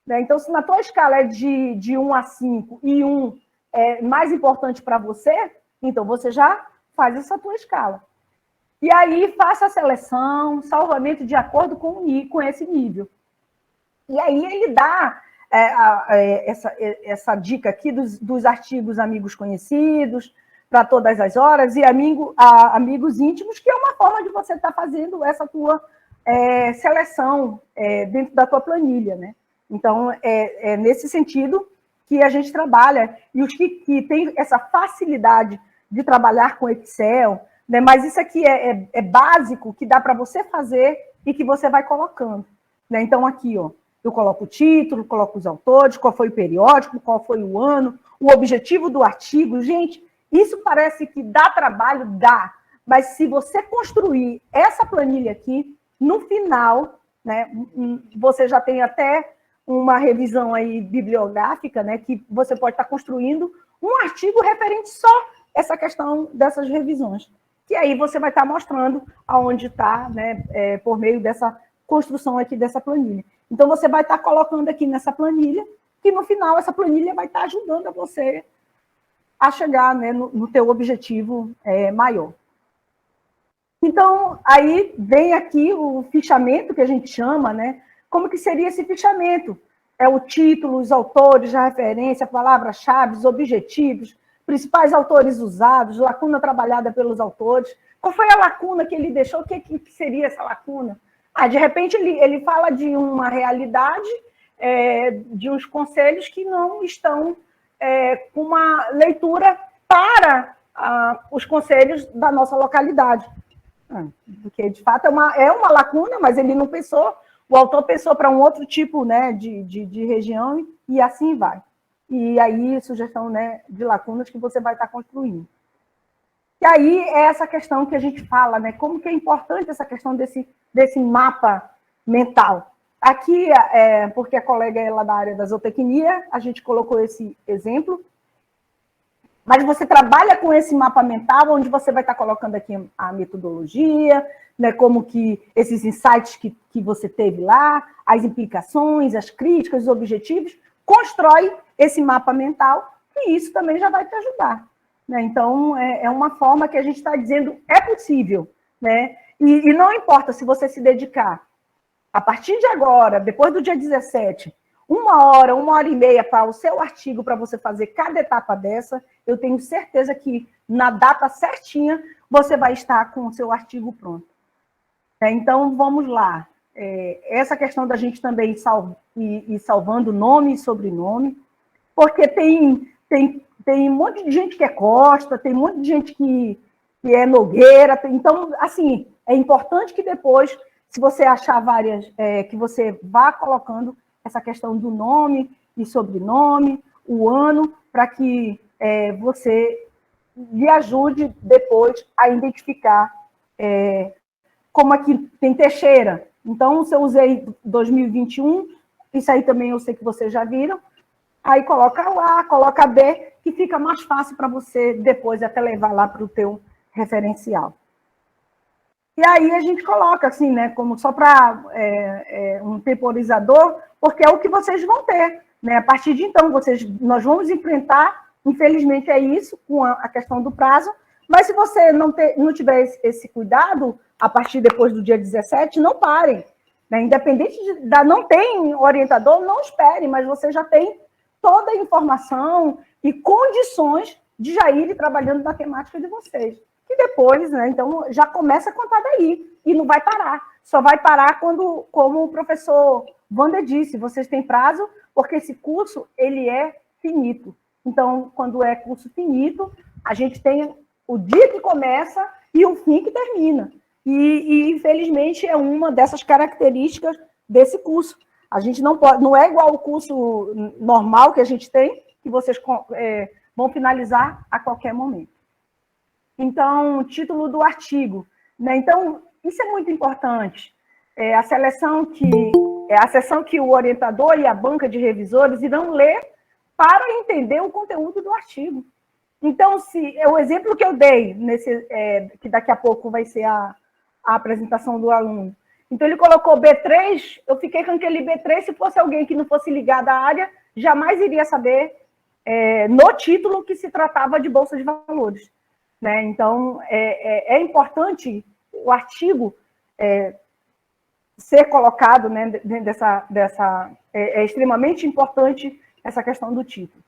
Né? Então, se na tua escala é de 1 a 5 e 1 é mais importante para você, então você já faz essa tua escala. E aí, faça a seleção, salvamento de acordo com esse nível. E aí, ele dá essa dica aqui dos artigos amigos conhecidos, para todas as horas, e amigos íntimos, que é uma forma de você estar fazendo essa tua seleção dentro da tua planilha, né? Então, é nesse sentido que a gente trabalha, e os que têm essa facilidade de trabalhar com Excel, né? Mas isso aqui é básico, que dá para você fazer e que você vai colocando. Né? Então, aqui, ó, eu coloco o título, coloco os autores, qual foi o periódico, qual foi o ano, o objetivo do artigo. Gente, isso parece que dá trabalho, dá. Mas se você construir essa planilha aqui, no final, né, você já tem até uma revisão aí bibliográfica, né, que você pode estar construindo um artigo referente só a essa questão dessas revisões. E aí você vai estar mostrando aonde está, né, por meio dessa construção aqui dessa planilha. Então, você vai estar colocando aqui nessa planilha, que no final essa planilha vai estar ajudando a você a chegar, né, no teu objetivo maior. Então, aí vem aqui o fichamento, que a gente chama, né? Como que seria esse fichamento? É o título, os autores, a referência, palavras-chave, os objetivos, principais autores usados, lacuna trabalhada pelos autores. Qual foi a lacuna que ele deixou? O que seria essa lacuna? De repente, ele fala de uma realidade, de uns conselhos que não estão com uma leitura para os conselhos da nossa localidade. Porque, de fato, é uma lacuna, mas ele não pensou, o autor pensou para um outro tipo, né, de região, e assim vai. E aí, sugestão, né, de lacunas que você vai estar construindo. E aí, é essa questão que a gente fala, né, como que é importante essa questão desse mapa mental. Aqui, porque a colega é lá da área da zootecnia, a gente colocou esse exemplo, mas você trabalha com esse mapa mental, onde você vai estar colocando aqui a metodologia, né, como que esses insights que você teve lá, as implicações, as críticas, os objetivos, constrói esse mapa mental, e isso também já vai te ajudar. Né? Então, é uma forma que a gente está dizendo, é possível, né? E não importa se você se dedicar, a partir de agora, depois do dia 17, 1 hora e meia para o seu artigo, para você fazer cada etapa dessa, eu tenho certeza que na data certinha você vai estar com o seu artigo pronto. Então, vamos lá. Essa questão da gente também ir salvando nome e sobrenome, porque tem um monte de gente que é Costa, tem um monte de gente que é Nogueira. Então, assim, é importante que depois, se você achar várias, que você vá colocando essa questão do nome e sobrenome, o ano, para que você lhe ajude depois a identificar como aqui tem Teixeira. Então, se eu usei 2021, isso aí também eu sei que vocês já viram, aí coloca o A, coloca B, que fica mais fácil para você depois até levar lá para o teu referencial. E aí a gente coloca assim, né, como só para um temporizador, porque é o que vocês vão ter. Né? A partir de então, nós vamos enfrentar, infelizmente é isso, com a questão do prazo, mas se você não tiver esse cuidado, a partir depois do dia 17, não parem. Né? Independente não tem orientador, não espere, mas você já tem toda a informação e condições de já ir trabalhando na temática de vocês. E depois, né, então, já começa a contar daí, e não vai parar. Só vai parar quando, como o professor Wander disse, vocês têm prazo, porque esse curso, ele é finito. Então, quando é curso finito, a gente tem o dia que começa e o fim que termina. E infelizmente, é uma dessas características desse curso. A gente não é igual ao curso normal que a gente tem, que vocês vão finalizar a qualquer momento. Então, título do artigo. Né? Então, isso é muito importante. A sessão que o orientador e a banca de revisores irão ler para entender o conteúdo do artigo. Então, se o exemplo que eu dei, que daqui a pouco vai ser a apresentação do aluno, então ele colocou B3, eu fiquei com aquele B3, se fosse alguém que não fosse ligado à área, jamais iria saber no título que se tratava de bolsa de valores. Né? Então, é importante o artigo ser colocado, né, dentro é extremamente importante essa questão do título.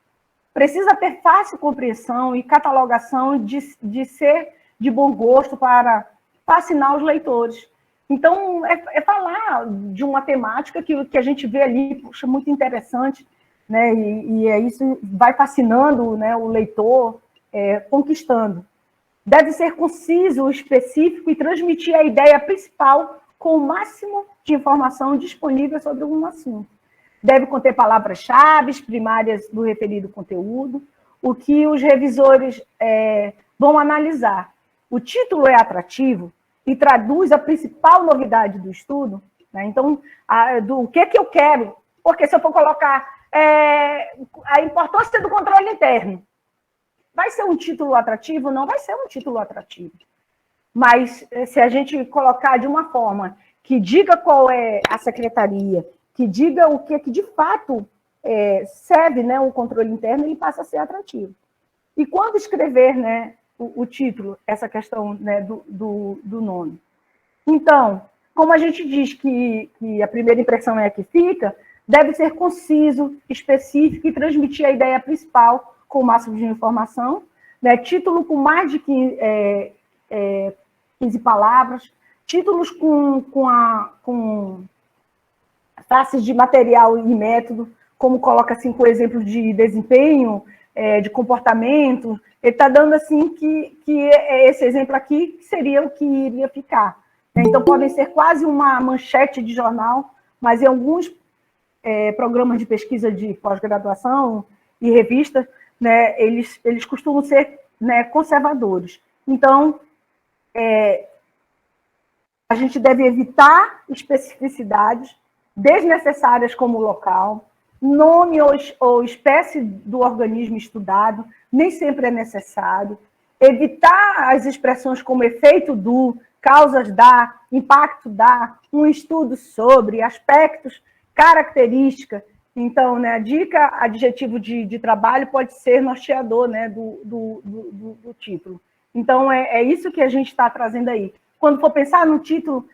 Precisa ter fácil compreensão e catalogação de ser de bom gosto para fascinar os leitores. Então, falar de uma temática que a gente vê ali, puxa, muito interessante, né? E isso vai fascinando, né, o leitor, conquistando. Deve ser conciso, específico e transmitir a ideia principal com o máximo de informação disponível sobre um assunto. Deve conter palavras-chave primárias do referido conteúdo, o que os revisores vão analisar. O título é atrativo e traduz a principal novidade do estudo, né? Então, o que eu quero? Porque se eu for colocar a importância do controle interno, vai ser um título atrativo? Não vai ser um título atrativo. Mas se a gente colocar de uma forma que diga qual é a secretaria, que diga o que de fato serve, né, o controle interno, ele passa a ser atrativo. E quando escrever, né, o título, essa questão, né, do nome? Então, como a gente diz que a primeira impressão é a que fica, deve ser conciso, específico e transmitir a ideia principal com o máximo de informação, né? Título com mais de 15 palavras, títulos com faces de material e método, como coloca assim, com exemplo de desempenho, de comportamento. Ele está dando assim que esse exemplo aqui seria o que iria ficar. Então, podem ser quase uma manchete de jornal, mas em alguns programas de pesquisa de pós-graduação e revistas, né, eles costumam ser, né, conservadores. Então, a gente deve evitar especificidades desnecessárias como local, nome ou espécie do organismo estudado, nem sempre é necessário. Evitar as expressões como efeito do, causas da, impacto da, um estudo sobre, aspectos, característica. Então, né, a dica, adjetivo de trabalho pode ser norteador, né, do título. Então, é isso que a gente está trazendo aí. Quando for pensar no título,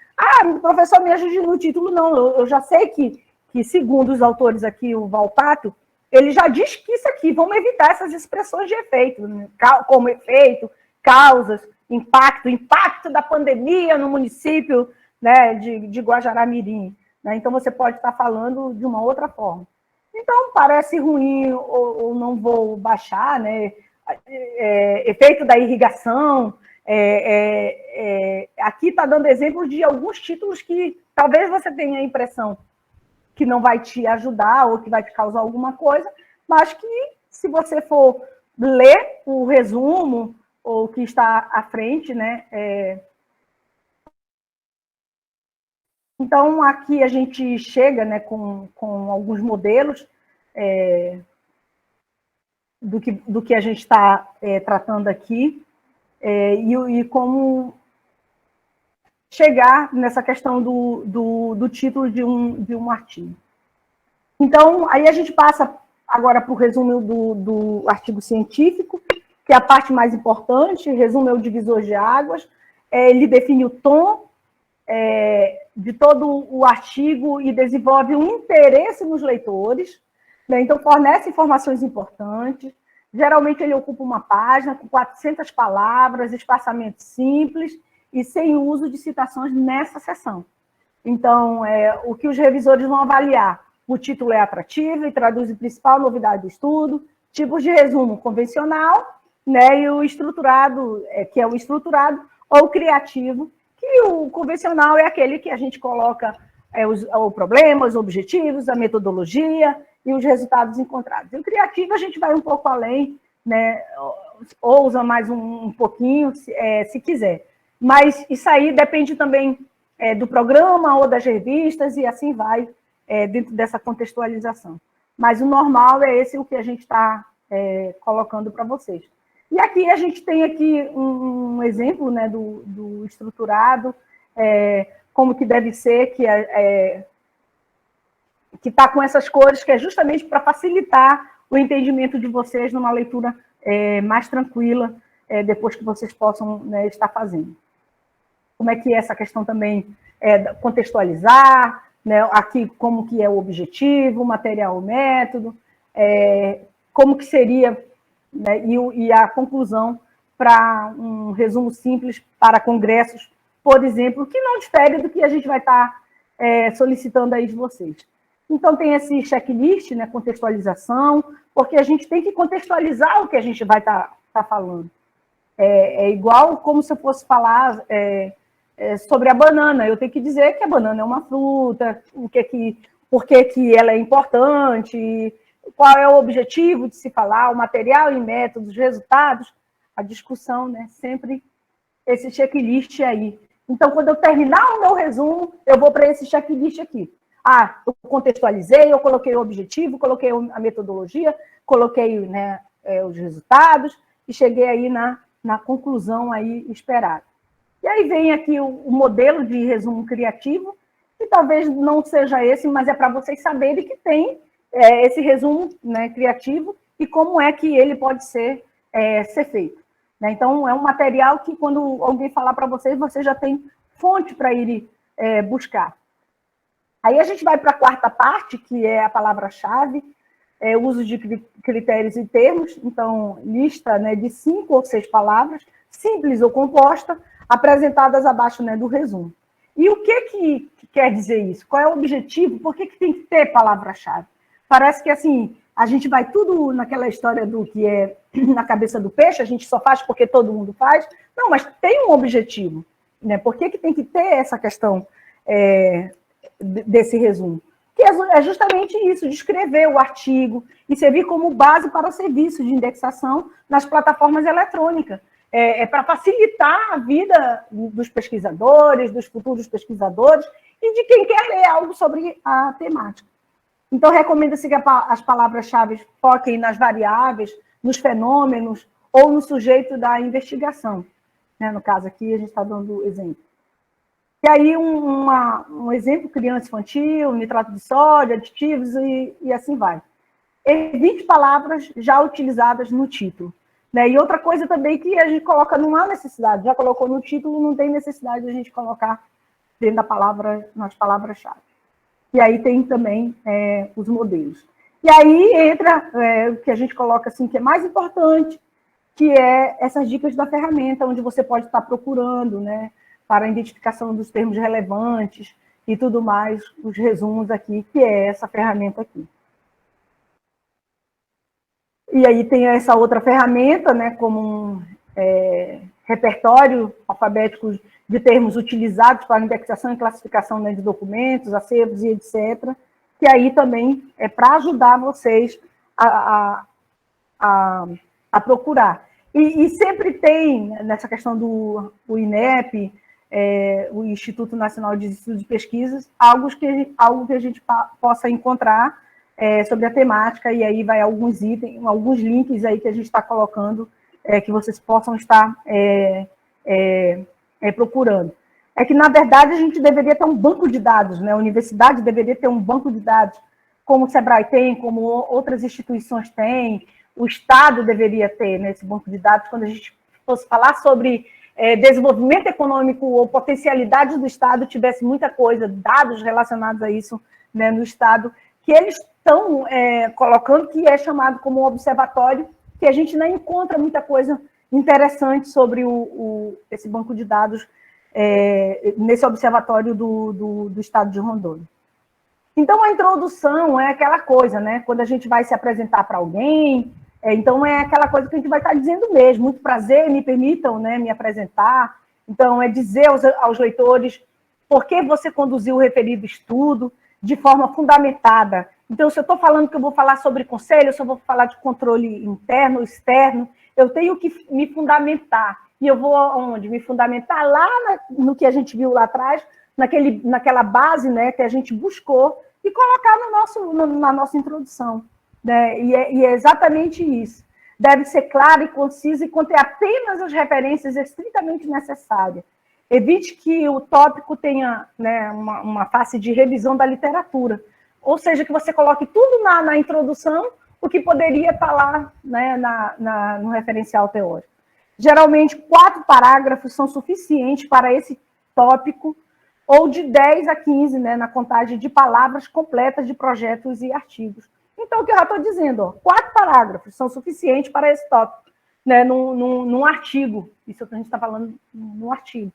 professor, me ajude no título, não. Eu já sei que, segundo os autores aqui, o Valpato, ele já diz que isso aqui, vamos evitar essas expressões de efeito, né? Como efeito, causas, impacto da pandemia no município, né, de Guajará-Mirim. Né? Então, você pode estar falando de uma outra forma. Então, parece ruim ou não vou baixar, né? Efeito da irrigação. Aqui está dando exemplos de alguns títulos que talvez você tenha a impressão que não vai te ajudar ou que vai te causar alguma coisa, mas que, se você for ler o resumo ou o que está à frente, né? Então, aqui a gente chega, né, com alguns modelos do que a gente está tratando aqui e como chegar nessa questão do título de um artigo. Então, aí a gente passa agora para o resumo do artigo científico, que é a parte mais importante. Resumo é o divisor de águas. Ele define o tom de todo o artigo e desenvolve um interesse nos leitores, né? Então, fornece informações importantes. Geralmente, ele ocupa uma página com 400 palavras, espaçamento simples e sem uso de citações nessa seção. Então, o que os revisores vão avaliar? O título é atrativo e traduz a principal novidade do estudo, tipos de resumo convencional, né? E o estruturado, que é o estruturado, ou criativo, que o convencional é aquele que a gente coloca o problema, os objetivos, a metodologia e os resultados encontrados. E o criativo a gente vai um pouco além, né? Ousa mais um pouquinho, se quiser. Mas isso aí depende também do programa ou das revistas, e assim vai dentro dessa contextualização. Mas o normal é esse o que a gente está colocando para vocês. E aqui a gente tem aqui um exemplo, né, do estruturado, como que deve ser, que está com essas cores, que é justamente para facilitar o entendimento de vocês numa leitura mais tranquila, depois que vocês possam, né, estar fazendo. Como é que é essa questão também, contextualizar, né, aqui como que é o objetivo, o material, o método, como que seria, né, e a conclusão para um resumo simples para congressos, por exemplo, que não difere do que a gente vai estar solicitando aí de vocês. Então, tem esse checklist, né, contextualização, porque a gente tem que contextualizar o que a gente vai estar falando. É igual como se eu fosse falar sobre a banana. Eu tenho que dizer que a banana é uma fruta, por que ela é importante, qual é o objetivo de se falar, o material e métodos, os resultados, a discussão, né? Sempre esse checklist aí. Então, quando eu terminar o meu resumo, eu vou para esse checklist aqui. Eu contextualizei, eu coloquei o objetivo, coloquei a metodologia, coloquei, né, os resultados e cheguei aí na conclusão aí esperada. E aí vem aqui o modelo de resumo criativo, que talvez não seja esse, mas é para vocês saberem que tem esse resumo, né, criativo e como é que ele pode ser feito. Né? Então, é um material que, quando alguém falar para vocês, você já tem fonte para ir buscar. Aí a gente vai para a quarta parte, que é a palavra-chave, uso de critérios e termos. Então, lista, né, de 5 ou 6 palavras, simples ou composta, apresentadas abaixo, né, do resumo. E o que quer dizer isso? Qual é o objetivo? Por que tem que ter palavra-chave? Parece que, assim, a gente vai tudo naquela história do que é na cabeça do peixe, a gente só faz porque todo mundo faz. Não, mas tem um objetivo. Né? Por que tem que ter essa questão desse resumo? Que é justamente isso, descrever o artigo e servir como base para serviço de indexação nas plataformas eletrônicas. Para facilitar a vida dos pesquisadores, dos futuros pesquisadores e de quem quer ler algo sobre a temática. Então, recomenda-se que as palavras-chave foquem nas variáveis, nos fenômenos ou no sujeito da investigação. Né? No caso aqui, a gente está dando exemplo. E aí, um exemplo, criança infantil, nitrato de sódio, aditivos e assim vai. Evite palavras já utilizadas no título. Né? E outra coisa também que a gente coloca, não há necessidade, já colocou no título, não tem necessidade de a gente colocar dentro da palavra, nas palavras-chave. E aí tem também os modelos. E aí entra o que a gente coloca assim, que é mais importante, que é essas dicas da ferramenta, onde você pode estar procurando, né, para a identificação dos termos relevantes e tudo mais, os resumos aqui, que é essa ferramenta aqui. E aí tem essa outra ferramenta, né, como um repertório alfabético de termos utilizados para indexação e classificação, né, de documentos, acervos e etc., que aí também é para ajudar vocês a procurar. E sempre tem, nessa questão do INEP, o Instituto Nacional de Estudos e Pesquisas, algo que a gente possa encontrar sobre a temática, e aí vai alguns itens, alguns links aí que a gente está colocando, que vocês possam estar procurando. É que, na verdade, a gente deveria ter um banco de dados, né? A universidade deveria ter um banco de dados, como o Sebrae tem, como outras instituições têm, o Estado deveria ter, né, esse banco de dados, quando a gente fosse falar sobre desenvolvimento econômico ou potencialidades do Estado, tivesse muita coisa, dados relacionados a isso, né, no Estado, que eles estão colocando, que é chamado como observatório, que a gente não encontra muita coisa interessante sobre esse banco de dados nesse observatório do Estado de Rondônia. Então, a introdução é aquela coisa, né? Quando a gente vai se apresentar para alguém, então é aquela coisa que a gente vai estar dizendo mesmo, muito prazer, me permitam, né, me apresentar. Então, é dizer aos leitores por que você conduziu o referido estudo de forma fundamentada. Então, se eu estou falando que eu vou falar sobre conselho, se eu vou falar de controle interno ou externo, eu tenho que me fundamentar. E eu vou aonde? Me fundamentar lá no que a gente viu lá atrás, naquela base, né, que a gente buscou, e colocar na nossa introdução. Né? E é exatamente isso. deve ser clara e concisa e conter apenas as referências estritamente necessárias. Evite que o tópico tenha, né, uma face de revisão da literatura, ou seja, que você coloque tudo na introdução, o que poderia estar lá, né, no referencial teórico. Geralmente, 4 parágrafos são suficientes para esse tópico, ou de 10 a 15, né, na contagem de palavras completas de projetos e artigos. Então, o que eu já estou dizendo, ó, 4 parágrafos são suficientes para esse tópico, né, num artigo. Isso que a gente está falando num artigo.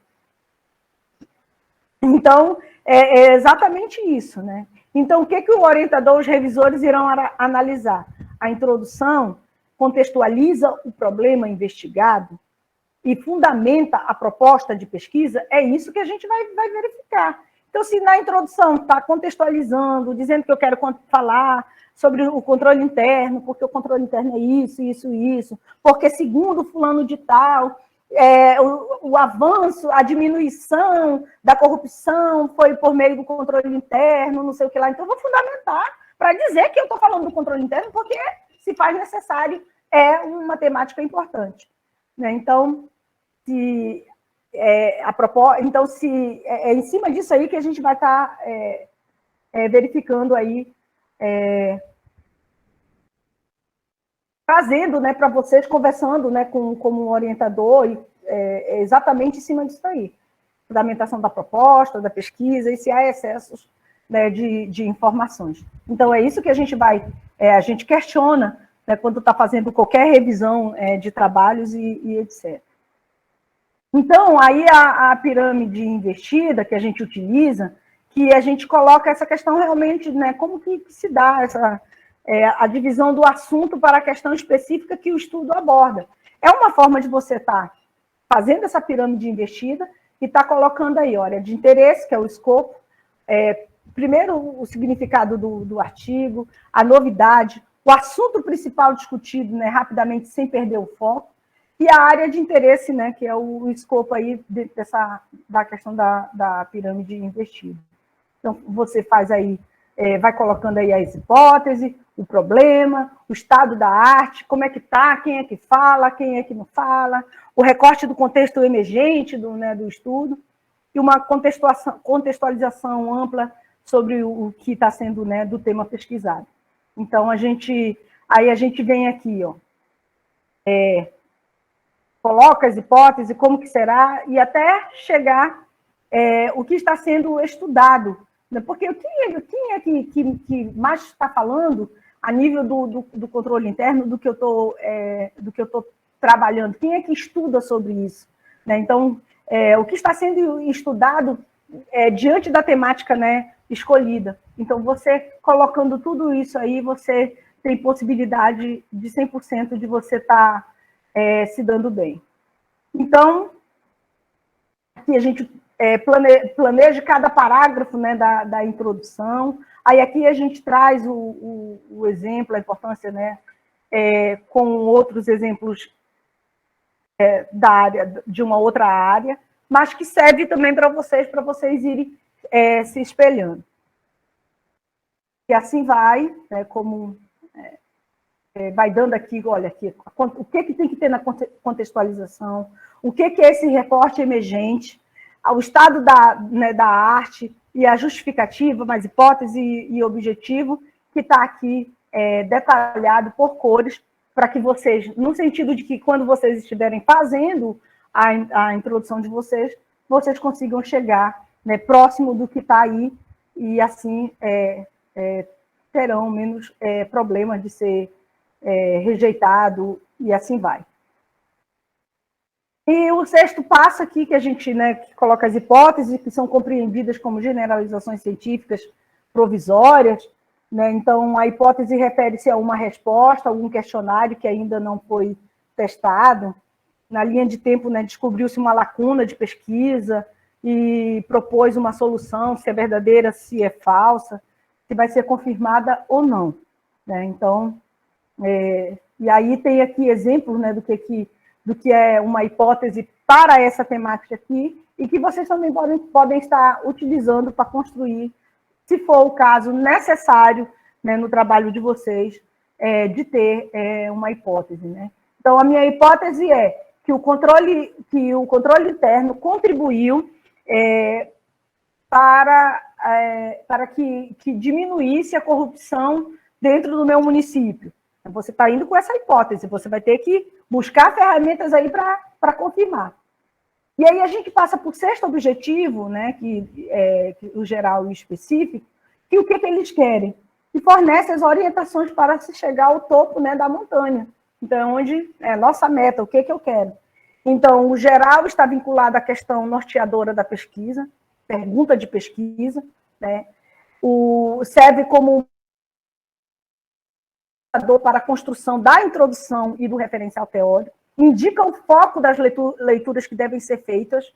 Então, é exatamente isso, né? Então, o que o orientador, os revisores irão analisar? A introdução contextualiza o problema investigado e fundamenta a proposta de pesquisa, é isso que a gente vai verificar. Então, se na introdução está contextualizando, dizendo que eu quero falar sobre o controle interno, porque o controle interno é isso, isso, isso, porque segundo fulano de tal, o avanço, a diminuição da corrupção foi por meio do controle interno, não sei o que lá. Então, eu vou fundamentar para dizer que eu estou falando do controle interno, porque, se faz necessário, é uma temática importante. Né? Então, é em cima disso aí que a gente vai estar verificando aí, trazendo, né, para vocês, conversando, né, com o orientador, exatamente em cima disso aí. Fundamentação da proposta, da pesquisa, e se há excessos, né, de informações. Então, é isso que a gente questiona, né, quando está fazendo qualquer revisão de trabalhos e etc. Então, aí a pirâmide invertida que a gente utiliza, que a gente coloca essa questão realmente, né, como que se dá a divisão do assunto para a questão específica que o estudo aborda. É uma forma de você estar fazendo essa pirâmide invertida e estar colocando aí, olha, de interesse, que é o escopo, primeiro o significado do artigo, a novidade, o assunto principal discutido, né, rapidamente, sem perder o foco, e a área de interesse, né, que é o escopo aí da questão da pirâmide invertida. Então, você faz aí, vai colocando aí as hipóteses, o problema, o estado da arte, como é que está, quem é que fala, quem é que não fala, o recorte do contexto emergente do estudo, e uma contextualização ampla sobre o que está sendo, né, do tema pesquisado. Então, a gente vem aqui, ó, coloca as hipóteses, como que será, e até chegar o que está sendo estudado. Né? Porque quem é que mais está falando a nível do controle interno do que eu estou trabalhando? Quem é que estuda sobre isso? Né? Então, o que está sendo estudado diante da temática, né, escolhida. Então, você colocando tudo isso aí, você tem possibilidade de 100% de você estar se dando bem. Então, aqui a gente planeja cada parágrafo, né, da introdução. Aí aqui a gente traz o exemplo, a importância, né, com outros exemplos da área, de uma outra área, mas que serve também para vocês irem se espelhando. E assim vai, né, como vai dando aqui, olha aqui, o que tem que ter na contextualização, o que é esse recorte emergente, o estado da arte e a justificativa, mais hipótese e objetivo, que está aqui detalhado por cores, para que vocês, no sentido de que quando vocês estiverem fazendo a introdução de vocês consigam chegar, né, próximo do que está aí, e assim terão menos problema de ser rejeitado, e assim vai. E o sexto passo aqui, que a gente, né, que coloca as hipóteses, que são compreendidas como generalizações científicas provisórias, né? Então, a hipótese refere-se a uma resposta, a algum questionário que ainda não foi testado. Na linha de tempo, né, descobriu-se uma lacuna de pesquisa e propôs uma solução, se é verdadeira, se é falsa, se vai ser confirmada ou não. Né? Então, e aí tem aqui exemplos, né, do que é uma hipótese para essa temática aqui, e que vocês também podem estar utilizando para construir, se for o caso necessário, né, no trabalho de vocês, de ter uma hipótese. Né? Então, a minha hipótese é que o controle interno contribuiu para que diminuísse a corrupção dentro do meu município. Você está indo com essa hipótese, você vai ter que buscar ferramentas aí para confirmar. E aí a gente passa por sexto objetivo, né, que o geral e o específico, que o que eles querem? Que fornece as orientações para se chegar ao topo, né, da montanha. Então, onde é nossa meta, o que eu quero? Então, o geral está vinculado à questão norteadora da pesquisa, pergunta de pesquisa, né? Serve como para a construção da introdução e do referencial teórico, indica o foco das leituras que devem ser feitas.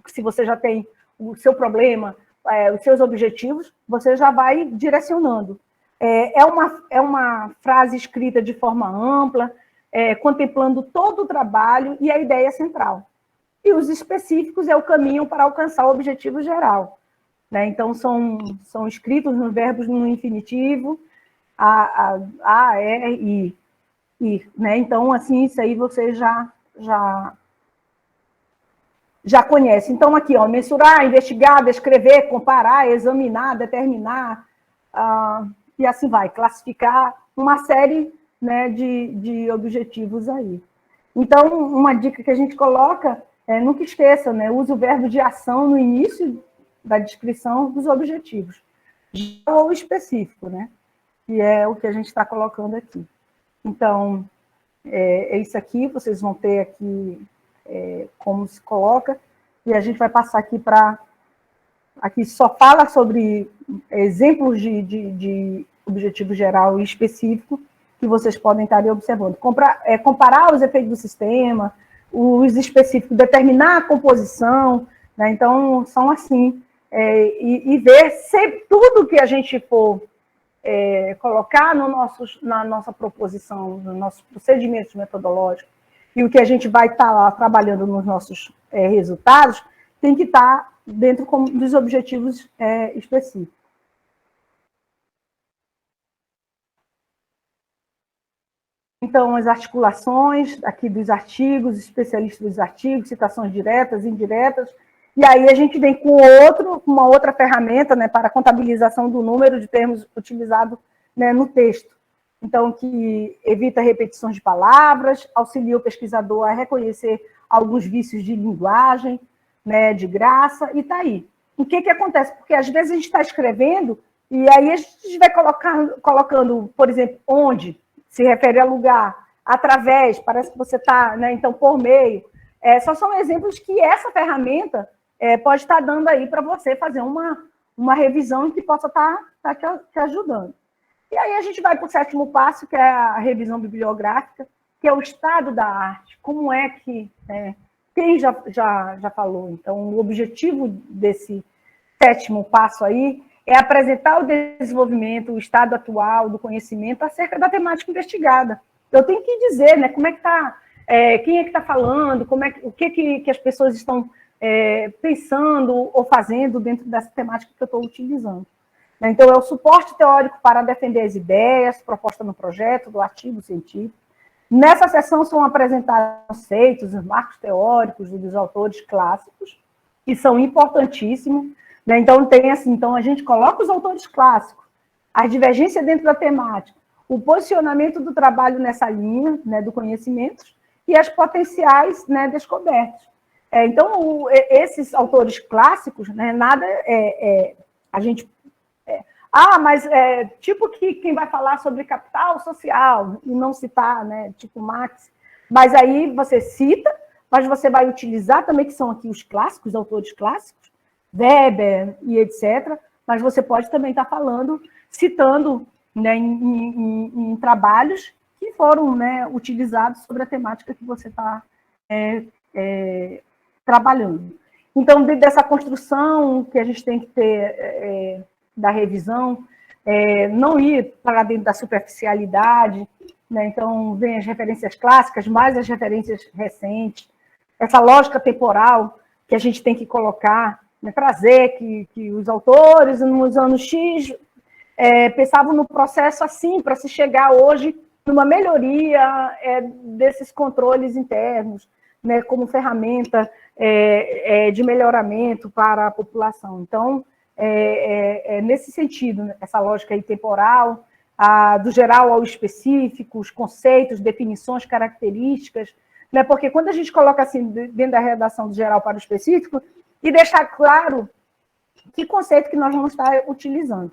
Se você já tem o seu problema, os seus objetivos, você já vai direcionando. É uma frase escrita de forma ampla, contemplando todo o trabalho e a ideia central. E os específicos é o caminho para alcançar o objetivo geral. Né? Então, são escritos nos verbos no infinitivo, a, e, I. Né? Então, assim, isso aí você já conhece. Então, aqui, ó, mensurar, investigar, descrever, comparar, examinar, determinar, e assim vai, classificar uma série, né, de objetivos aí. Então, uma dica que a gente coloca nunca esqueça, né, use o verbo de ação no início da descrição dos objetivos, ou específico, né, que é o que a gente está colocando aqui. Então, é isso aqui, vocês vão ter aqui como se coloca, e a gente vai passar aqui para... Aqui só fala sobre exemplos de objetivo geral e específico que vocês podem estar observando. Comparar os efeitos do sistema, os específicos, determinar a composição, né? Então, são assim, e ver se tudo que a gente for colocar na nossa proposição, nos nossos procedimentos metodológicos, e o que a gente vai estar lá trabalhando nos nossos resultados, tem que estar dentro dos objetivos específicos. Então, as articulações aqui dos artigos, especialistas dos artigos, citações diretas, indiretas, e aí a gente vem com uma outra ferramenta, né, para a contabilização do número de termos utilizados, né, no texto. Então, que evita repetições de palavras, auxilia o pesquisador a reconhecer alguns vícios de linguagem, né, de graça, e está aí. O que acontece? Porque às vezes a gente está escrevendo, e aí a gente vai colocando, por exemplo, onde, se refere a lugar, através, parece que você está, né, então, por meio. Só são exemplos que essa ferramenta pode estar dando aí para você fazer uma revisão que possa estar te ajudando. E aí a gente vai para o sétimo passo, que é a revisão bibliográfica, que é o estado da arte, como é que... quem já falou? Então, o objetivo desse sétimo passo aí é apresentar o desenvolvimento, o estado atual do conhecimento acerca da temática investigada. Eu tenho que dizer, né, como é que está, quem é que está falando, o que as pessoas estão pensando ou fazendo dentro dessa temática que eu estou utilizando. Então, é o suporte teórico para defender as ideias propostas no projeto, do artigo científico. Nessa sessão são apresentados conceitos, os marcos teóricos dos autores clássicos, que são importantíssimos. Né? Então, então, a gente coloca os autores clássicos, a divergência dentro da temática, o posicionamento do trabalho nessa linha, né, do conhecimento, e as potenciais, né, descobertas. Então, esses autores clássicos, né, nada a gente... mas tipo que quem vai falar sobre capital social, e não citar, né, tipo Marx, mas aí você cita, mas você vai utilizar também, que são aqui os clássicos, os autores clássicos, Weber e etc., mas você pode também estar falando, citando, né, em trabalhos que foram, né, utilizados sobre a temática que você está trabalhando. Então, dentro dessa construção que a gente tem que ter da revisão, não ir para dentro da superficialidade, né? Então, vem as referências clássicas, mais as referências recentes, essa lógica temporal que a gente tem que colocar, né? Trazer que os autores, nos anos X, pensavam no processo assim, para se chegar hoje numa melhoria desses controles internos, né, como ferramenta de melhoramento para a população. Então, nesse sentido, essa lógica aí temporal, do geral ao específico, os conceitos, definições, características, né, porque quando a gente coloca assim, dentro da redação do geral para o específico, e deixar claro que conceito que nós vamos estar utilizando.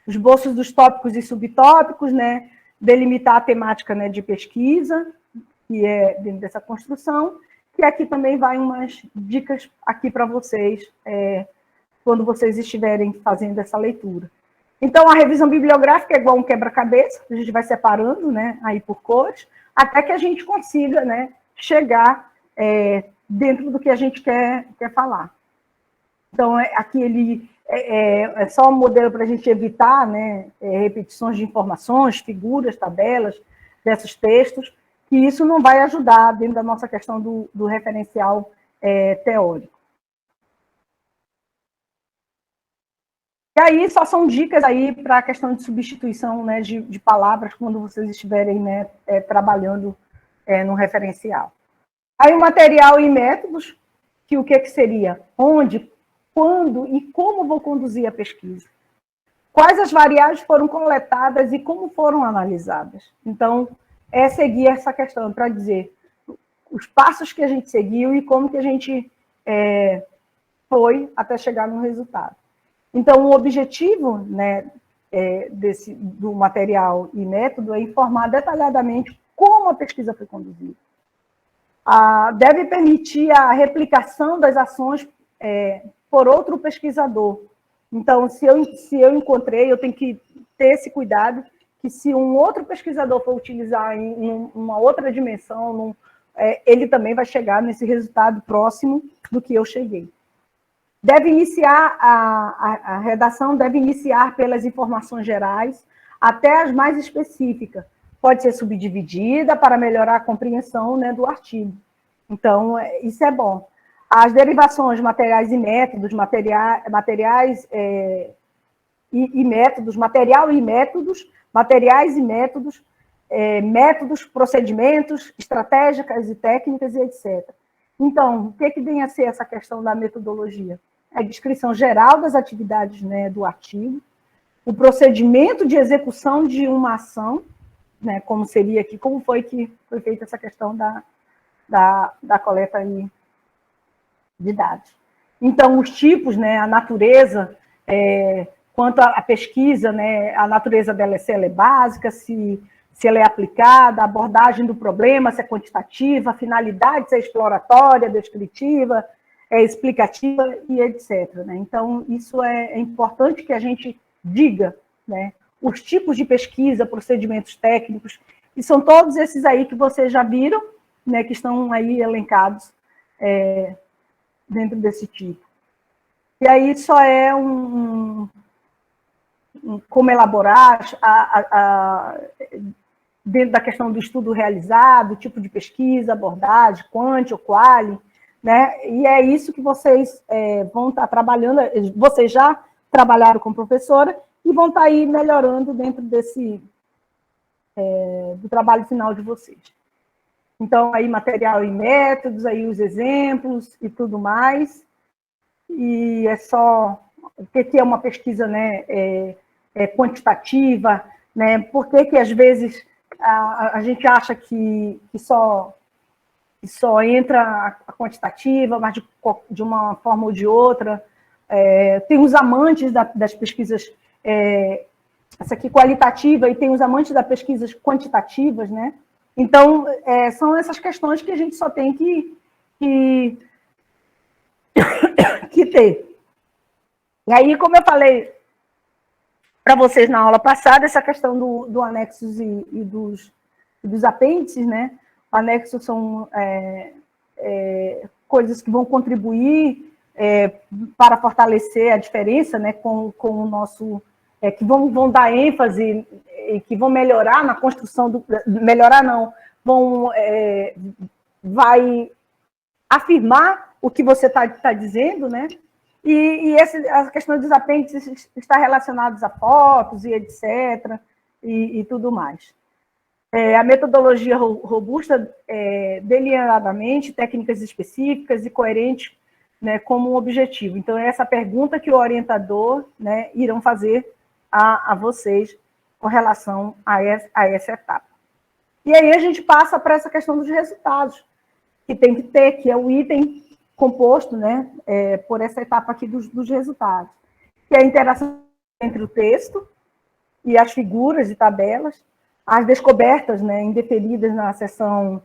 Os esboços dos tópicos e subtópicos, né, delimitar a temática, né, de pesquisa, que é dentro dessa construção, que aqui também vai umas dicas aqui para vocês, quando vocês estiverem fazendo essa leitura. Então, a revisão bibliográfica é igual um quebra-cabeça, a gente vai separando, né, aí por cores, até que a gente consiga, né, chegar dentro do que a gente quer falar. Então, aqui ele é só um modelo para a gente evitar, né, repetições de informações, figuras, tabelas desses textos, que isso não vai ajudar dentro da nossa questão do referencial teórico. E aí, só são dicas aí para a questão de substituição, né, de palavras quando vocês estiverem, né, trabalhando no referencial. Aí, o material e métodos, que o que seria? Onde, quando e como vou conduzir a pesquisa? Quais as variáveis foram coletadas e como foram analisadas? Então, seguir essa questão para dizer os passos que a gente seguiu e como que a gente foi até chegar no resultado. Então, o objetivo, né, do material e método é informar detalhadamente como a pesquisa foi conduzida. Deve permitir a replicação das ações por outro pesquisador. Então, se eu encontrei, eu tenho que ter esse cuidado que se um outro pesquisador for utilizar em uma outra dimensão, ele também vai chegar nesse resultado próximo do que eu cheguei. Deve iniciar, a redação deve iniciar pelas informações gerais até as mais específicas. Pode ser subdividida para melhorar a compreensão, né, do artigo. Então, isso é bom. As derivações, materiais e métodos, materiais e métodos, material e métodos, materiais e métodos, métodos, procedimentos, estratégicas e técnicas, e etc. Então, o que vem a ser essa questão da metodologia? A descrição geral das atividades, né, do artigo, o procedimento de execução de uma ação, né, como seria aqui, como foi que foi feita essa questão da coleta aí de dados. Então, os tipos, né, a natureza, quanto à pesquisa, né, a natureza dela, se ela é básica, se ela é aplicada, a abordagem do problema, se é quantitativa, a finalidade, se é exploratória, descritiva, explicativa e etc. Né? Então, isso é importante que a gente diga, né, os tipos de pesquisa, procedimentos técnicos, e são todos esses aí que vocês já viram, né, que estão aí elencados dentro desse tipo. E aí só é como elaborar dentro da questão do estudo realizado, tipo de pesquisa, abordagem, quant ou quali, né? E é isso que vocês vão estar trabalhando, vocês já trabalharam com professora e vão estar aí melhorando dentro do trabalho final de vocês. Então, aí material e métodos, aí os exemplos e tudo mais. E é só o que é uma pesquisa, né, quantitativa, né? Por que às vezes a gente acha que só entra a quantitativa, mas de uma forma ou de outra. Tem os amantes das pesquisas, essa aqui qualitativa, e tem os amantes das pesquisas quantitativas, né? Então, são essas questões que a gente só tem que ter. E aí, como eu falei para vocês na aula passada, essa questão do anexos e dos apêndices, né? Anexos são coisas que vão contribuir para fortalecer a diferença, né, com o nosso... que vão dar ênfase e que vão melhorar na construção melhorar não, vai afirmar o que você está dizendo, né? E a questão dos apêndices está relacionada a fotos e etc. e tudo mais. A metodologia robusta, delineadamente, técnicas específicas e coerentes, né, como um objetivo. Então, é essa pergunta que o orientador, né, irão fazer a vocês com relação a essa etapa. E aí a gente passa para essa questão dos resultados, que tem que ter, que é o item composto, né, por essa etapa aqui dos resultados, que é a interação entre o texto e as figuras e tabelas, as descobertas, né, inferidas na seção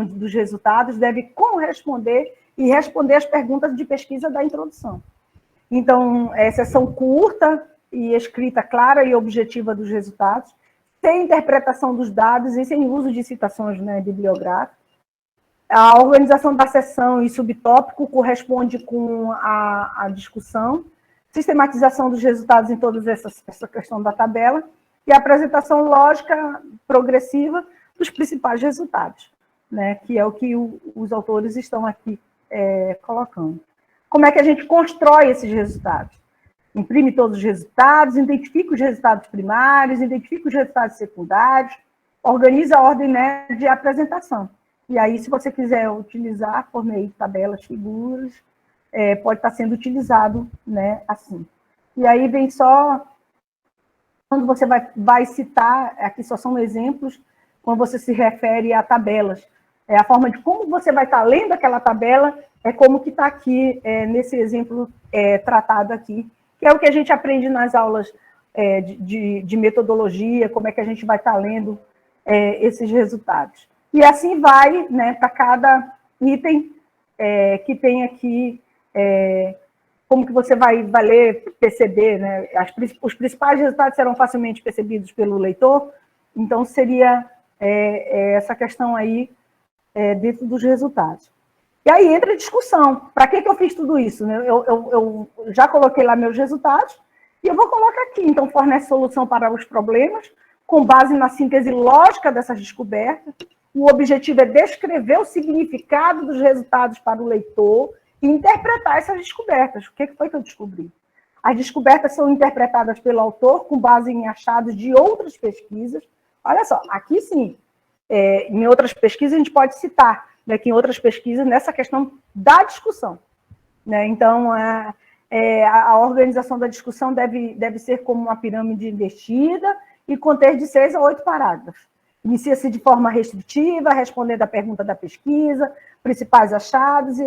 dos resultados, devem corresponder e responder às perguntas de pesquisa da introdução. Então, seção curta e escrita clara e objetiva dos resultados, sem interpretação dos dados e sem uso de citações, né, bibliográficas. A organização da seção e subtópico corresponde com a discussão, sistematização dos resultados em toda essa questão da tabela e a apresentação lógica progressiva dos principais resultados, né, que é o que os autores estão aqui colocando. Como é que a gente constrói esses resultados? Imprime todos os resultados, identifica os resultados primários, identifica os resultados secundários, organiza a ordem, né, de apresentação. E aí, se você quiser utilizar por meio de tabelas, figuras, pode estar sendo utilizado, né, assim. E aí vem só, quando você vai citar, aqui só são exemplos, quando você se refere a tabelas. A forma de como você vai estar lendo aquela tabela é como que está aqui, nesse exemplo tratado aqui, que é o que a gente aprende nas aulas de metodologia, como é que a gente vai estar lendo esses resultados. E assim vai, né, para cada item que tem aqui, como que você vai ler, perceber, né, os principais resultados serão facilmente percebidos pelo leitor, então seria essa questão aí dentro dos resultados. E aí entra a discussão. Para que eu fiz tudo isso? Eu já coloquei lá meus resultados e eu vou colocar aqui. Então, fornece solução para os problemas, com base na síntese lógica dessas descobertas. O objetivo é descrever o significado dos resultados para o leitor e interpretar essas descobertas. O que foi que eu descobri? As descobertas são interpretadas pelo autor com base em achados de outras pesquisas. Olha só, aqui sim, em outras pesquisas a gente pode citar, né, que em outras pesquisas, nessa questão da discussão, né? Então, a organização da discussão deve ser como uma pirâmide invertida e conter de 6 a 8 parágrafos. Inicia-se de forma restritiva, respondendo à pergunta da pesquisa, principais achados, e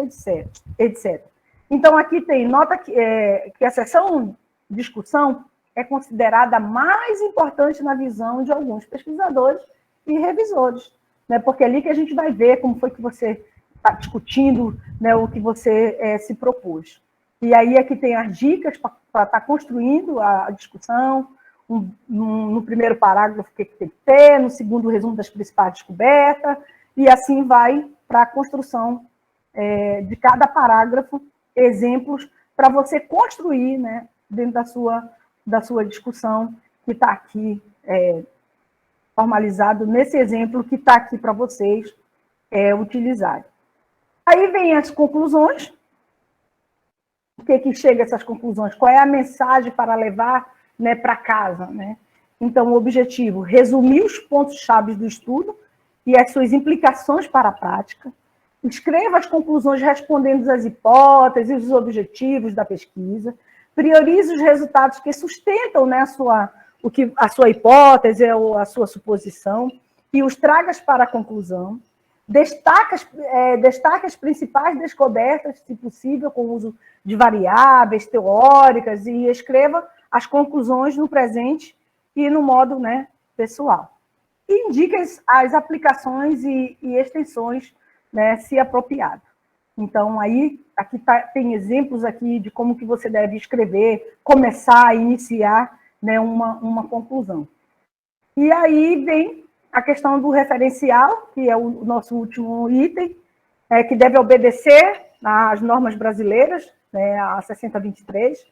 etc. Então, aqui tem, nota que a seção discussão é considerada a mais importante na visão de alguns pesquisadores e revisores, né? Porque é ali que a gente vai ver como foi que você está discutindo, né, o que você se propôs. E aí aqui tem as dicas para estar construindo a discussão, no primeiro parágrafo o que tem que ter, no segundo o resumo das principais descobertas, e assim vai para a construção de cada parágrafo, exemplos para você construir, né, dentro da sua discussão, que está aqui formalizado nesse exemplo que está aqui para vocês utilizarem. Aí vem as conclusões. O que chega a essas conclusões? Qual é a mensagem para levar, né, para casa, né? Então, o objetivo, resumir os pontos-chave do estudo e as suas implicações para a prática. Escreva as conclusões respondendo às hipóteses e os objetivos da pesquisa. Priorize os resultados que sustentam, né, a sua hipótese ou a sua suposição e os tragas para a conclusão. Destaque as principais descobertas, se possível, com o uso de variáveis teóricas, e escreva as conclusões no presente e no modo, né, pessoal. E indique as aplicações e extensões, né, se apropriado. Então, aí, aqui tem exemplos aqui de como que você deve escrever, começar, iniciar, né, uma conclusão. E aí vem a questão do referencial, que é o nosso último item, que deve obedecer às normas brasileiras, né, a 6023,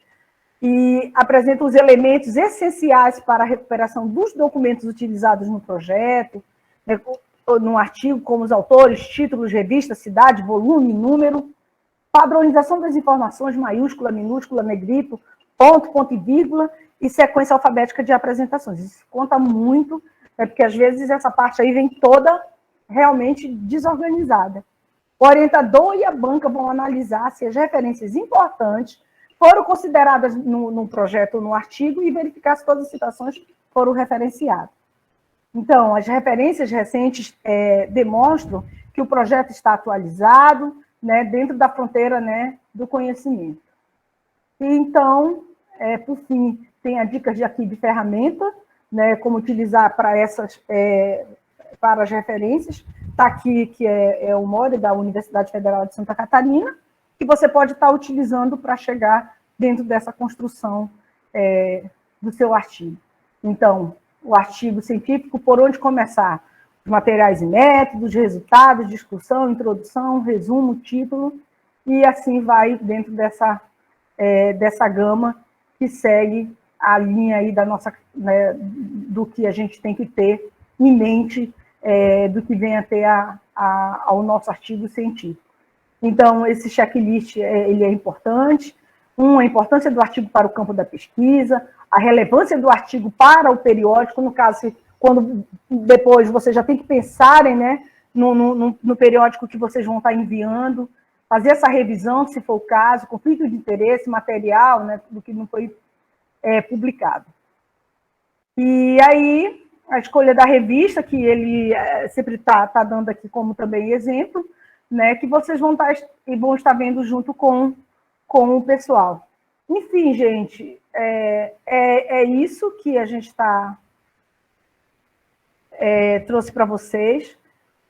e apresenta os elementos essenciais para a recuperação dos documentos utilizados no projeto, né, no artigo, como os autores, títulos, revista, cidade, volume, número, padronização das informações, maiúscula, minúscula, negrito, ponto e vírgula, e sequência alfabética de apresentações. Isso conta muito Porque às vezes essa parte aí vem toda realmente desorganizada. O orientador e a banca vão analisar se as referências importantes foram consideradas no projeto ou no artigo e verificar se todas as citações foram referenciadas. Então, as referências recentes demonstram que o projeto está atualizado, né, dentro da fronteira, né, do conhecimento. E, então, por fim, tem a dica de ferramenta, né, como utilizar para para as referências. Está aqui, que é o MORE da Universidade Federal de Santa Catarina, que você pode estar utilizando para chegar dentro dessa construção do seu artigo. Então, o artigo científico, por onde começar? Os materiais e métodos, resultados, discussão, introdução, resumo, título, e assim vai dentro dessa gama que segue a linha aí da nossa, né, do que a gente tem que ter em mente, do que vem a ter ao nosso artigo científico. Então, esse checklist ele é importante. A importância do artigo para o campo da pesquisa, a relevância do artigo para o periódico, no caso, quando depois vocês já tem que pensarem, né, no periódico que vocês vão estar enviando, fazer essa revisão, se for o caso, conflito de interesse, material, né, do que não foi publicado. E aí, a escolha da revista, que ele sempre está dando aqui como também exemplo, né, que vocês vão estar vendo junto com o pessoal. Enfim, gente, é isso que a gente trouxe para vocês.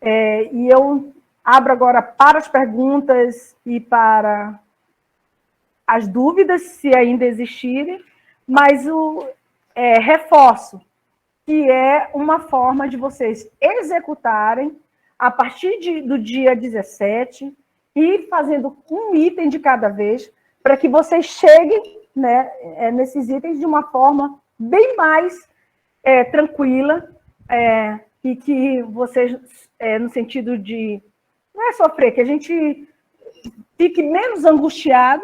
E eu abro agora para as perguntas e para as dúvidas, se ainda existirem, mas reforço que é uma forma de vocês executarem a partir do dia 17 e fazendo um item de cada vez para que vocês cheguem, né, nesses itens de uma forma bem mais tranquila e que vocês, no sentido de não é sofrer, que a gente fique menos angustiado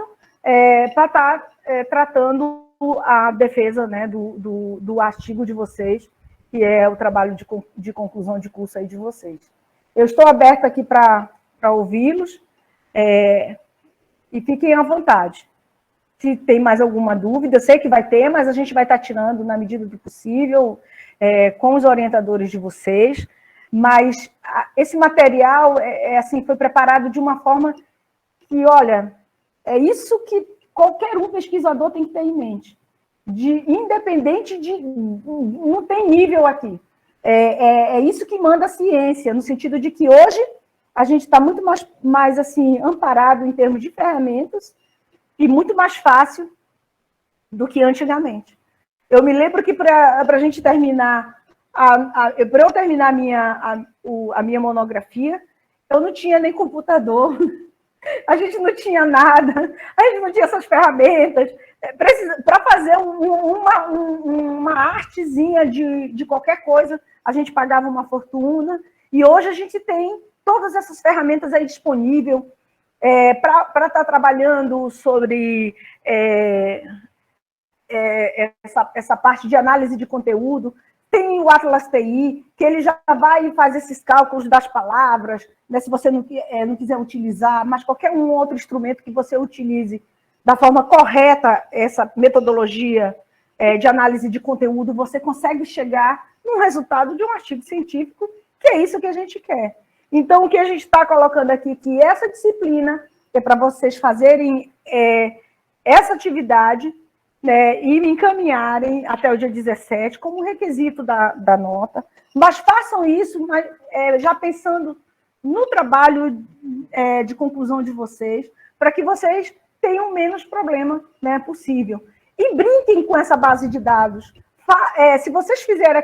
para estar tratando a defesa, né, do artigo de vocês, que é o trabalho de conclusão de curso aí de vocês. Eu estou aberta aqui para ouvi-los e fiquem à vontade. Se tem mais alguma dúvida, eu sei que vai ter, mas a gente vai estar tirando na medida do possível com os orientadores de vocês, mas esse material assim, foi preparado de uma forma que, olha, é isso que qualquer pesquisador tem que ter em mente. Independente de... Não tem nível aqui. É isso que manda a ciência, no sentido de que hoje a gente está muito mais assim, amparado em termos de ferramentas e muito mais fácil do que antigamente. Eu me lembro que para a gente terminar, para eu terminar a minha monografia, eu não tinha nem computador, a gente não tinha nada, a gente não tinha essas ferramentas. Para fazer uma artezinha de qualquer coisa, a gente pagava uma fortuna, e hoje a gente tem todas essas ferramentas aí disponíveis para estar trabalhando sobre essa parte de análise de conteúdo. Tem o Atlas TI, que ele já vai e faz esses cálculos das palavras, né, se você não quiser utilizar, mas qualquer outro instrumento que você utilize da forma correta, essa metodologia de análise de conteúdo, você consegue chegar no resultado de um artigo científico, que é isso que a gente quer. Então, o que a gente está colocando aqui, que essa disciplina é para vocês fazerem essa atividade, né, e me encaminharem até o dia 17 como requisito da nota, mas façam isso já pensando no trabalho de conclusão de vocês, para que vocês tenham menos problema, né, possível. E brinquem com essa base de dados. Se vocês fizerem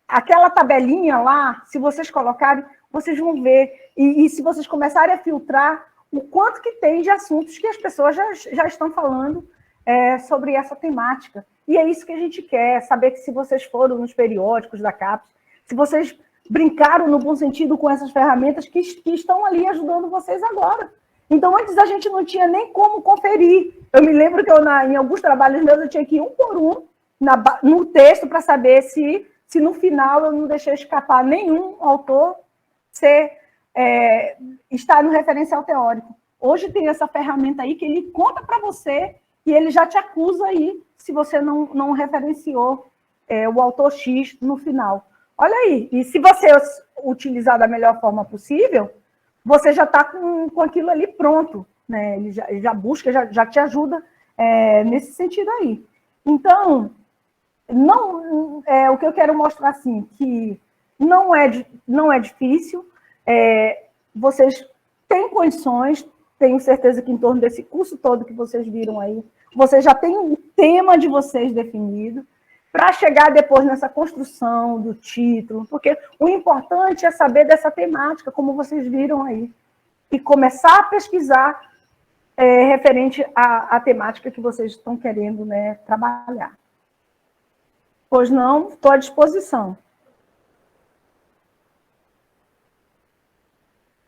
aquela tabelinha lá, se vocês colocarem, vocês vão ver. E se vocês começarem a filtrar, o quanto que tem de assuntos que as pessoas já estão falando sobre essa temática. E é isso que a gente quer, saber que se vocês foram nos periódicos da CAPES, se vocês brincaram no bom sentido com essas ferramentas que estão ali ajudando vocês agora. Então, antes a gente não tinha nem como conferir. Eu me lembro que em alguns trabalhos meus eu tinha que ir um por um no texto para saber se no final eu não deixei escapar nenhum autor estar no referencial teórico. Hoje tem essa ferramenta aí que ele conta para você e ele já te acusa aí se você não referenciou o autor X no final. Olha aí, e se você utilizar da melhor forma possível, você já está com aquilo ali pronto, né? Ele já busca, já te ajuda nesse sentido aí. Então, o que eu quero mostrar, assim, que não é difícil, vocês têm condições, tenho certeza que em torno desse curso todo que vocês viram aí, vocês já têm um tema de vocês definido, para chegar depois nessa construção do título, porque o importante é saber dessa temática, como vocês viram aí, e começar a pesquisar referente à temática que vocês estão querendo, né, trabalhar. Pois não, estou à disposição.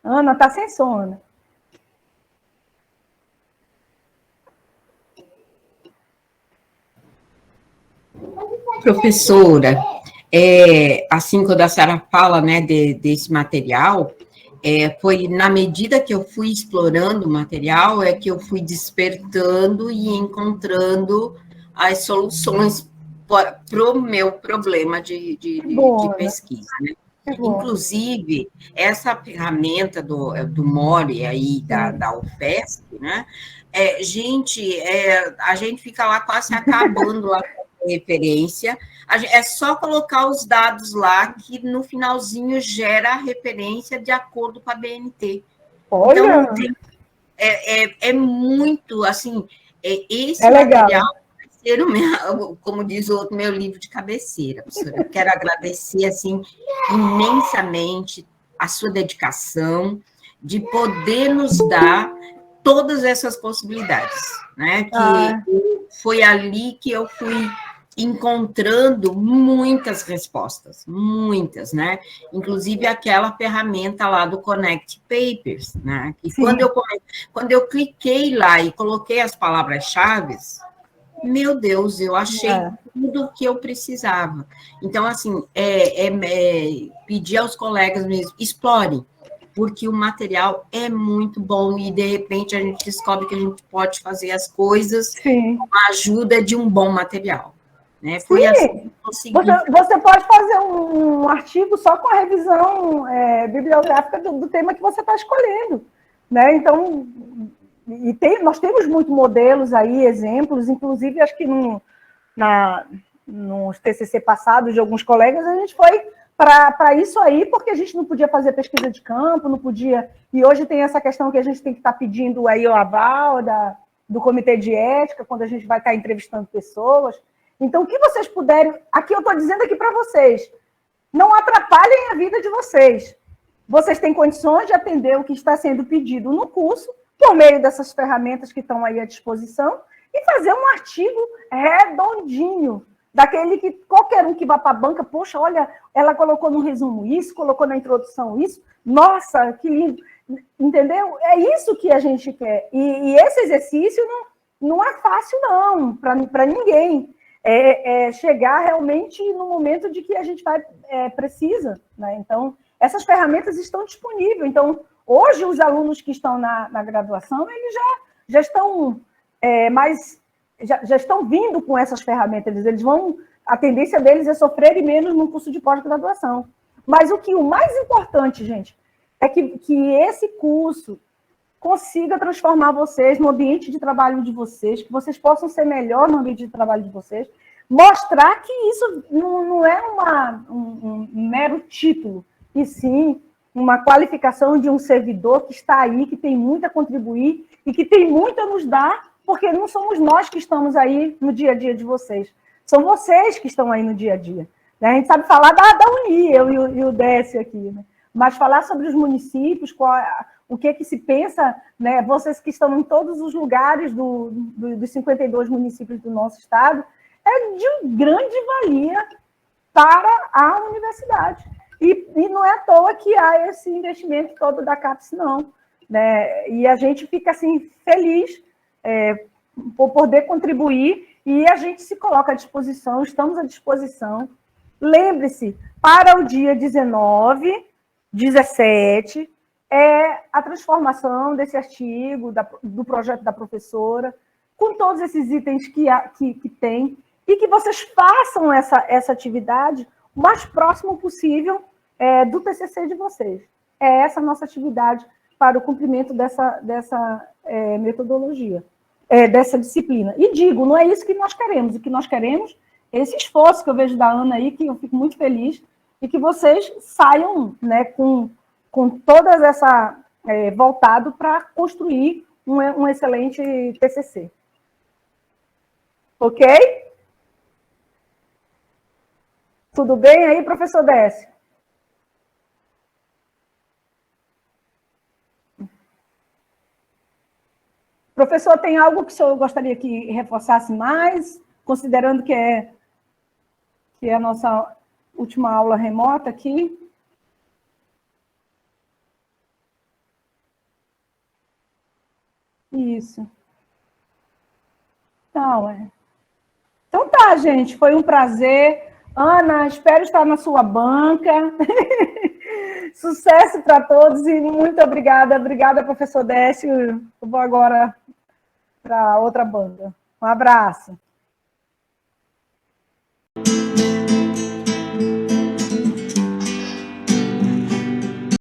Ana, está sem sono. Professora, assim, quando a senhora fala, né, desse material, foi na medida que eu fui explorando o material, que eu fui despertando e encontrando as soluções para o meu problema de pesquisa, né? Inclusive, essa ferramenta do MORE aí, da UFESC, né? A gente fica lá quase acabando lá referência, é só colocar os dados lá que no finalzinho gera a referência de acordo com a BNT. Olha. Então, é muito, assim, esse material vai ser como diz o outro, meu livro de cabeceira, professora. Eu quero agradecer, assim, imensamente a sua dedicação de poder nos dar todas essas possibilidades, né? Que foi ali que eu fui encontrando muitas respostas, muitas, né? Inclusive aquela ferramenta lá do Connect Papers, né? Que quando eu cliquei lá e coloquei as palavras-chave, meu Deus, eu achei tudo o que eu precisava. Então, assim, pedir aos colegas mesmo, explorem, porque o material é muito bom e, de repente, a gente descobre que a gente pode fazer as coisas com a ajuda de um bom material. Né? Foi assim que eu consegui. Você pode fazer um artigo só com a revisão bibliográfica do tema que você está escolhendo. Né? Então, nós temos muitos modelos aí, exemplos, inclusive, acho que nos TCC passados de alguns colegas, a gente foi para isso aí, porque a gente não podia fazer pesquisa de campo, não podia... E hoje tem essa questão que a gente tem que estar pedindo aí o aval do comitê de ética, quando a gente vai estar entrevistando pessoas. Então, o que vocês puderem... Aqui eu estou dizendo aqui para vocês, não atrapalhem a vida de vocês. Vocês têm condições de atender o que está sendo pedido no curso, por meio dessas ferramentas que estão aí à disposição, e fazer um artigo redondinho, daquele que qualquer um que vá para a banca, poxa, olha, ela colocou no resumo isso, colocou na introdução isso, nossa, que lindo, entendeu? É isso que a gente quer. E esse exercício não é fácil, não, para ninguém. Chegar realmente no momento de que a gente precisa, né? Então, essas ferramentas estão disponíveis. Então, hoje, os alunos que estão na graduação, eles já estão já estão vindo com essas ferramentas. Eles vão... A tendência deles é sofrerem menos no curso de pós-graduação. Mas o mais importante, gente, é que esse curso consiga transformar vocês no ambiente de trabalho de vocês, que vocês possam ser melhor no ambiente de trabalho de vocês, mostrar que isso não é um mero título, e sim uma qualificação de um servidor que está aí, que tem muito a contribuir e que tem muito a nos dar, porque não somos nós que estamos aí no dia a dia de vocês, são vocês que estão aí no dia a dia. Né? A gente sabe falar da Uni, eu e o Décio aqui, né? Mas falar sobre os municípios, o que se pensa, né? Vocês que estão em todos os lugares dos 52 municípios do nosso estado, é de grande valia para a universidade. E não é à toa que há esse investimento todo da CAPES, não. Né? E a gente fica assim, feliz por poder contribuir e a gente se coloca à disposição, estamos à disposição. Lembre-se, para o dia 19, 17, é a transformação desse artigo, do projeto da professora, com todos esses itens que tem, e que vocês façam essa atividade o mais próximo possível do TCC de vocês. É essa a nossa atividade para o cumprimento dessa metodologia, dessa disciplina. E digo, não é isso que nós queremos. O que nós queremos é esse esforço que eu vejo da Ana aí, que eu fico muito feliz, e que vocês saiam, né, com todas essa... voltado para construir um excelente TCC. Ok? Tudo bem aí, professor Décio? Professor, tem algo que o senhor gostaria que reforçasse mais, considerando que é a nossa última aula remota aqui? Isso. Então tá, gente, foi um prazer. Ana, espero estar na sua banca. Sucesso para todos e muito obrigada. Obrigada, professor Décio. Eu vou agora para outra banda. Um abraço.